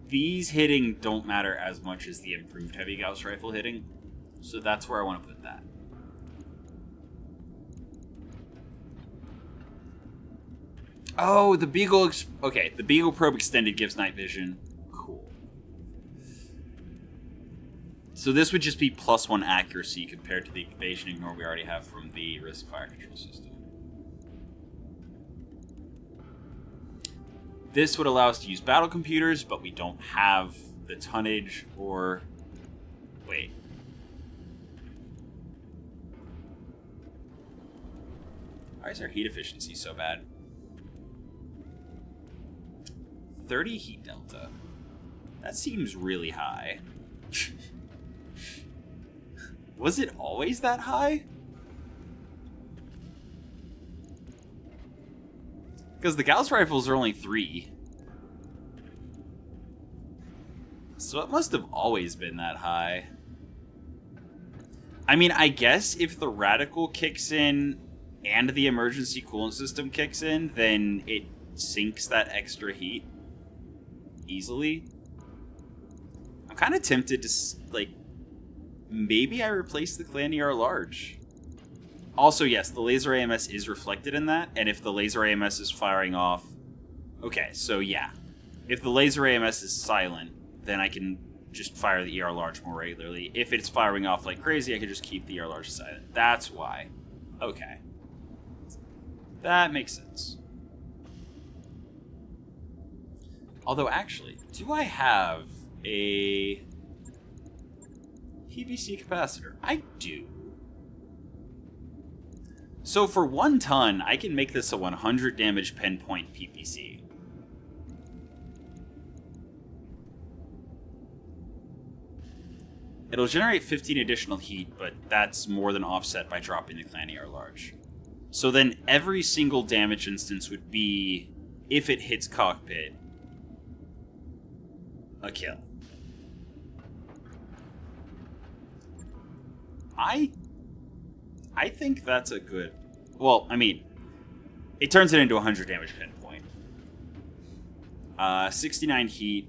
these hitting don't matter as much as the improved heavy Gauss rifle hitting. So that's where I want to put that. Oh, the Beagle... Okay, the Beagle Probe Extended gives night vision. Cool. So this would just be +1 accuracy compared to the evasion ignore we already have from the risk fire control system. This would allow us to use battle computers, but we don't have the tonnage or... Wait. Why is our heat efficiency so bad? 30 heat delta. That seems really high. Was it always that high? Because the Gauss rifles are only 3. So it must have always been that high. I mean, I guess if the radical kicks in and the emergency coolant system kicks in, then it sinks that extra heat easily. I'm kind of tempted to, like, maybe I replace the Clan ER large. Also, yes, the laser AMS is reflected in that, and if the laser AMS is firing off... Okay, so yeah. If the laser AMS is silent, then I can just fire the ER large more regularly. If it's firing off like crazy, I can just keep the ER large silent. That's why. Okay. That makes sense. Although, actually, do I have a PVC capacitor? I do. So for 1 ton, I can make this a 100 damage pinpoint PPC. It'll generate 15 additional heat, but that's more than offset by dropping the Clan ER large. So then every single damage instance would be, if it hits cockpit, a kill. I think that's a good... Well, I mean, it turns it into 100 damage pinpoint. 69 heat.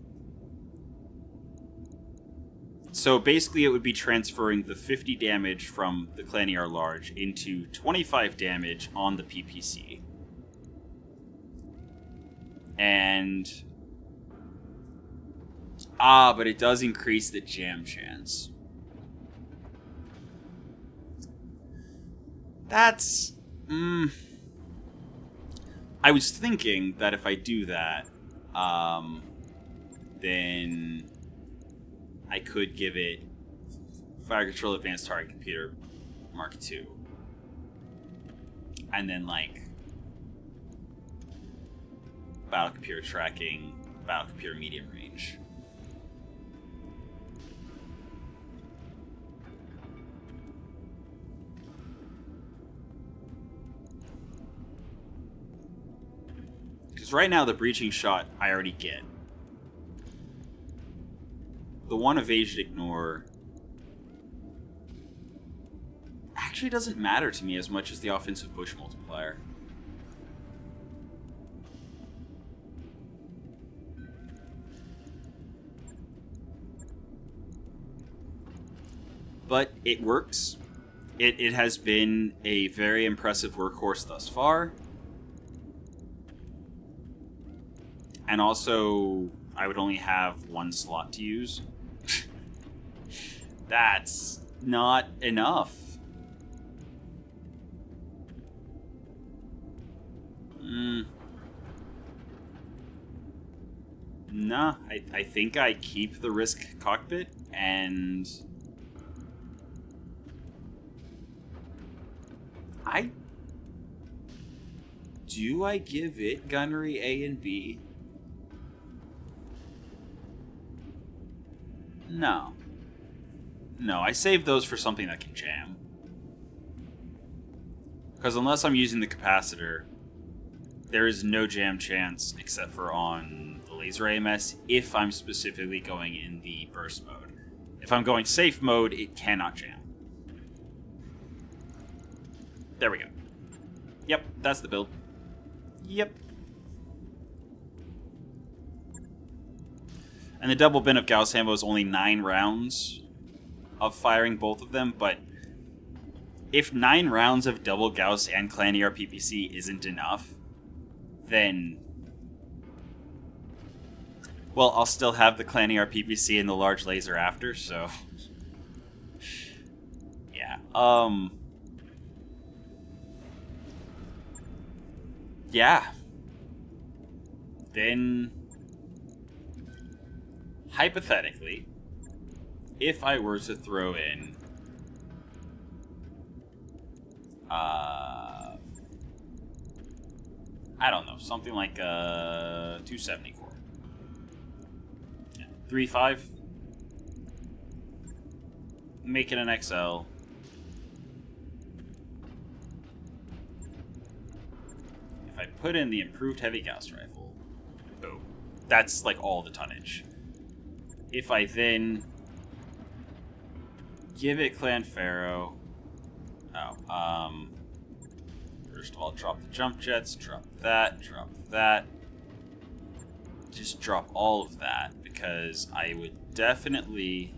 So basically it would be transferring the 50 damage from the Clan ER large into 25 damage on the PPC. And... but it does increase the jam chance. That's... I was thinking that if I do that, then I could give it Fire Control Advanced Target Computer Mark II. And then, like, Battle Computer Tracking, Battle Computer Medium Range. Because right now, the breaching shot I already get. The one evasion ignore actually doesn't matter to me as much as the offensive push multiplier. But it works. It has been a very impressive workhorse thus far. And also, I would only have 1 slot to use. That's not enough. Nah, I think I keep the risk cockpit, and do I give it gunnery A and B? No. No, I save those for something that can jam. Because unless I'm using the capacitor, there is no jam chance except for on the laser AMS if I'm specifically going in the burst mode. If I'm going safe mode, it cannot jam. There we go. Yep, that's the build. Yep. And the double bin of Gauss ammo is only 9 rounds of firing both of them, but if 9 rounds of double Gauss and Clan ER PPC isn't enough, then... well, I'll still have the Clan ER PPC and the large laser after, so... yeah, yeah. Then... hypothetically, if I were to throw in I don't know, something like a 270 core. 3.5. Make it an XL. If I put in the improved heavy Gauss rifle, boom. That's like all the tonnage. If I then give it Clan Pharaoh, first of all, drop the jump jets, drop that, just drop all of that, because I would definitely,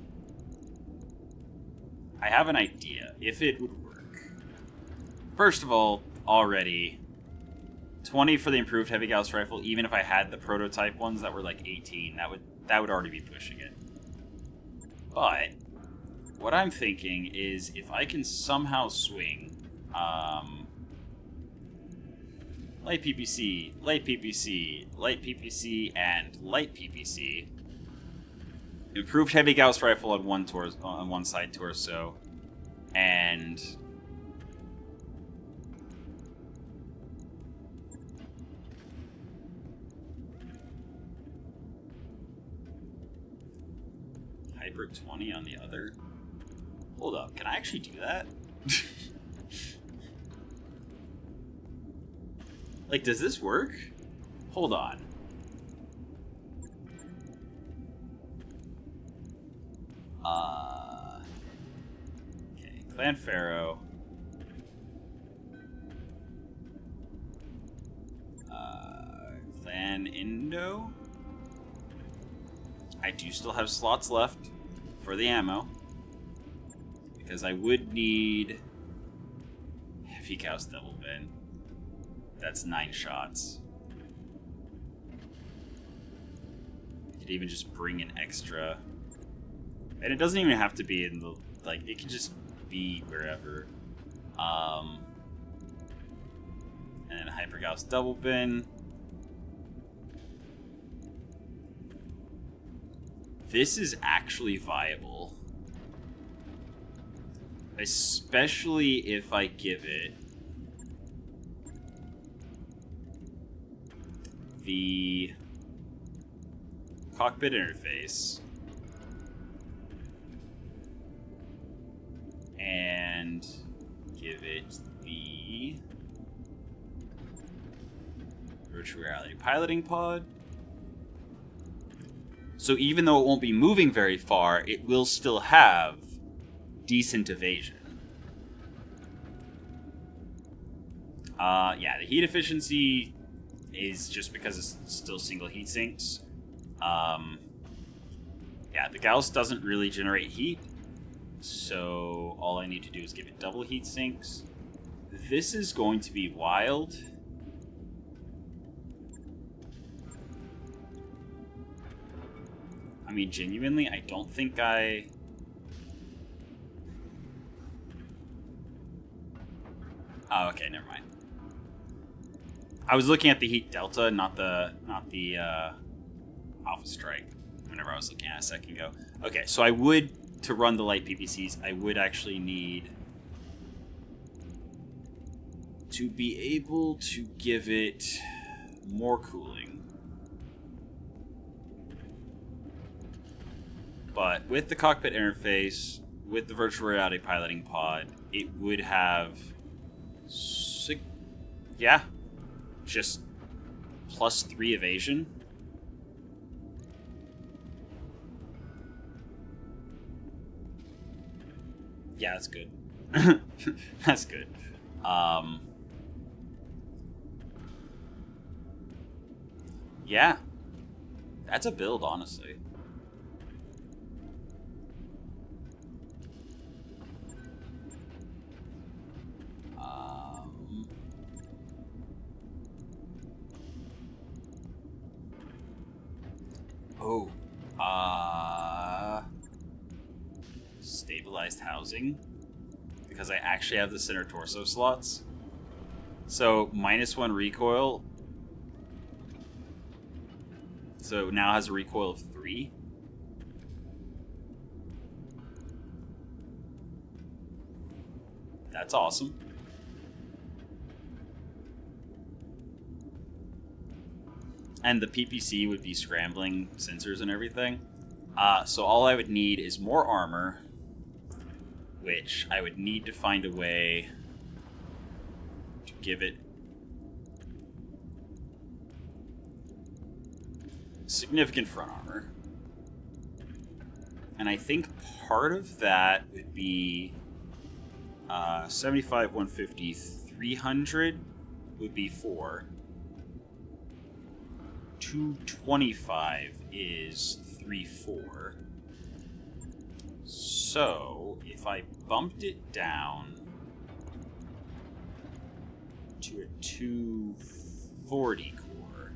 I have an idea if it would work. First of all, already 20 for the improved heavy Gauss rifle. Even if I had the prototype ones that were like 18, that would already be pushing it. But what I'm thinking is if I can somehow swing light PPC, light PPC, light PPC, and light PPC, improved heavy Gauss rifle on one side torso, and hybrid 20 on the other. Hold up, can I actually do that? Like, does this work? Hold on. Okay, Clan Pharaoh. Clan Indo. I do still have slots left for the ammo, because I would need heavy Gauss double bin. That's 9 shots. I could even just bring an extra, and it doesn't even have to be in the, like, it can just be wherever. And hyper Gauss double bin. This is actually viable, especially if I give it the cockpit interface and give it the virtual reality piloting pod. So even though it won't be moving very far, it will still have decent evasion. Yeah, the heat efficiency is just because it's still single heat sinks. Yeah, the Gauss doesn't really generate heat, so all I need to do is give it double heat sinks. This is going to be wild. I mean, genuinely, I don't think I... Oh, okay, never mind. I was looking at the heat delta, not the alpha strike, whenever I was looking at it a second ago. Okay, so I would, to run the light PPCs, I would actually need to be able to give it more cooling. But with the cockpit interface, with the virtual reality piloting pod, it would have, yeah, just +3 evasion. Yeah, that's good. That's good. Yeah, that's a build, honestly. Stabilized housing, because I actually have the center torso slots. So -1 recoil. So now has a recoil of 3. That's awesome. And the PPC would be scrambling sensors and everything. So all I would need is more armor, which I would need to find a way to give it significant front armor. And I think part of that would be 75, 150, 300 would be 4. 225 is 3-4. So if I bumped it down to a 240 core.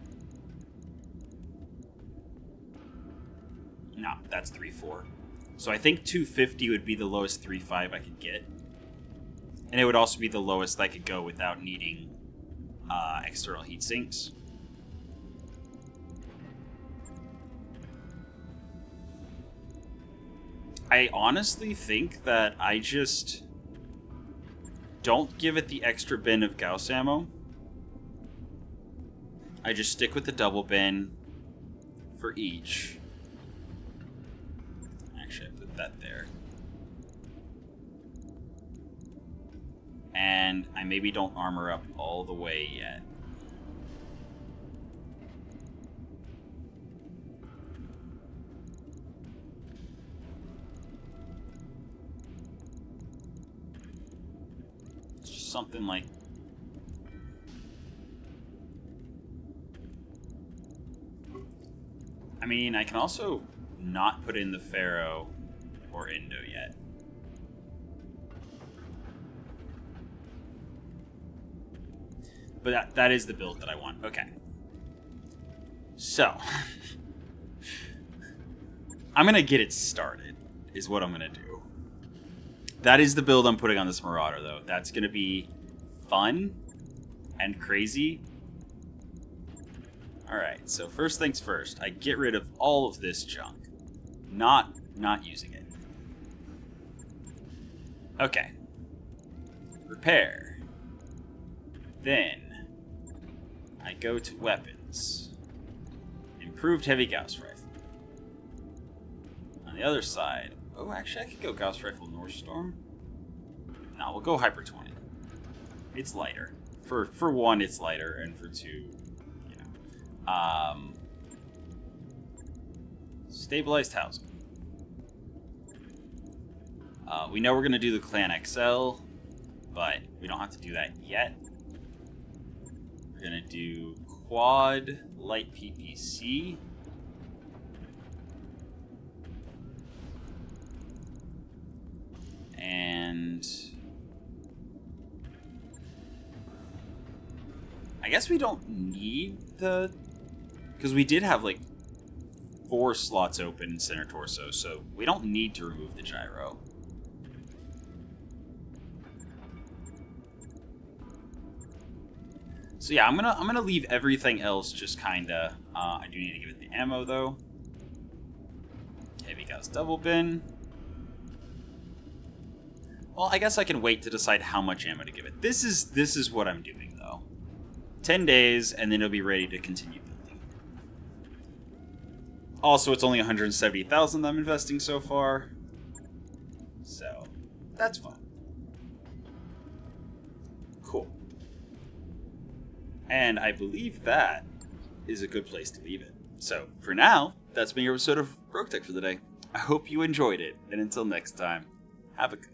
No, that's 3-4. So I think 250 would be the lowest 3-5 I could get. And it would also be the lowest I could go without needing external heat sinks. I honestly think that I just don't give it the extra bin of Gauss ammo. I just stick with the double bin for each. Actually, I put that there. And I maybe don't armor up all the way yet. Something like I mean, I can also not put in the Pharaoh or Indo yet. But that is the build that I want. Okay. So I'm gonna get it started, is what I'm gonna do. That is the build I'm putting on this Marauder, though. That's going to be fun and crazy. Alright, so first things first. I get rid of all of this junk. Not using it. Okay. Repair. Then I go to weapons. Improved heavy Gauss rifle. On the other side... Oh, actually, I could go Gauss Rifle Northstorm. No, we'll go Hyper 20. It's lighter. For one, it's lighter, and for two, you know. Stabilized housing. We know we're going to do the Clan XL, but we don't have to do that yet. We're going to do Quad Light PPC. And I guess we don't need the... Because we did have like 4 slots open in center torso, so we don't need to remove the gyro. So yeah, I'm gonna leave everything else just kinda. I do need to give it the ammo though. Heavy Gauss double bin. Well, I guess I can wait to decide how much ammo to give it. This is what I'm doing, though. 10 days, and then it'll be ready to continue building. Also, it's only 170,000 I'm investing so far. So, that's fun. Cool. And I believe that is a good place to leave it. So, for now, that's been your episode of Roguetech for the day. I hope you enjoyed it, and until next time, have a good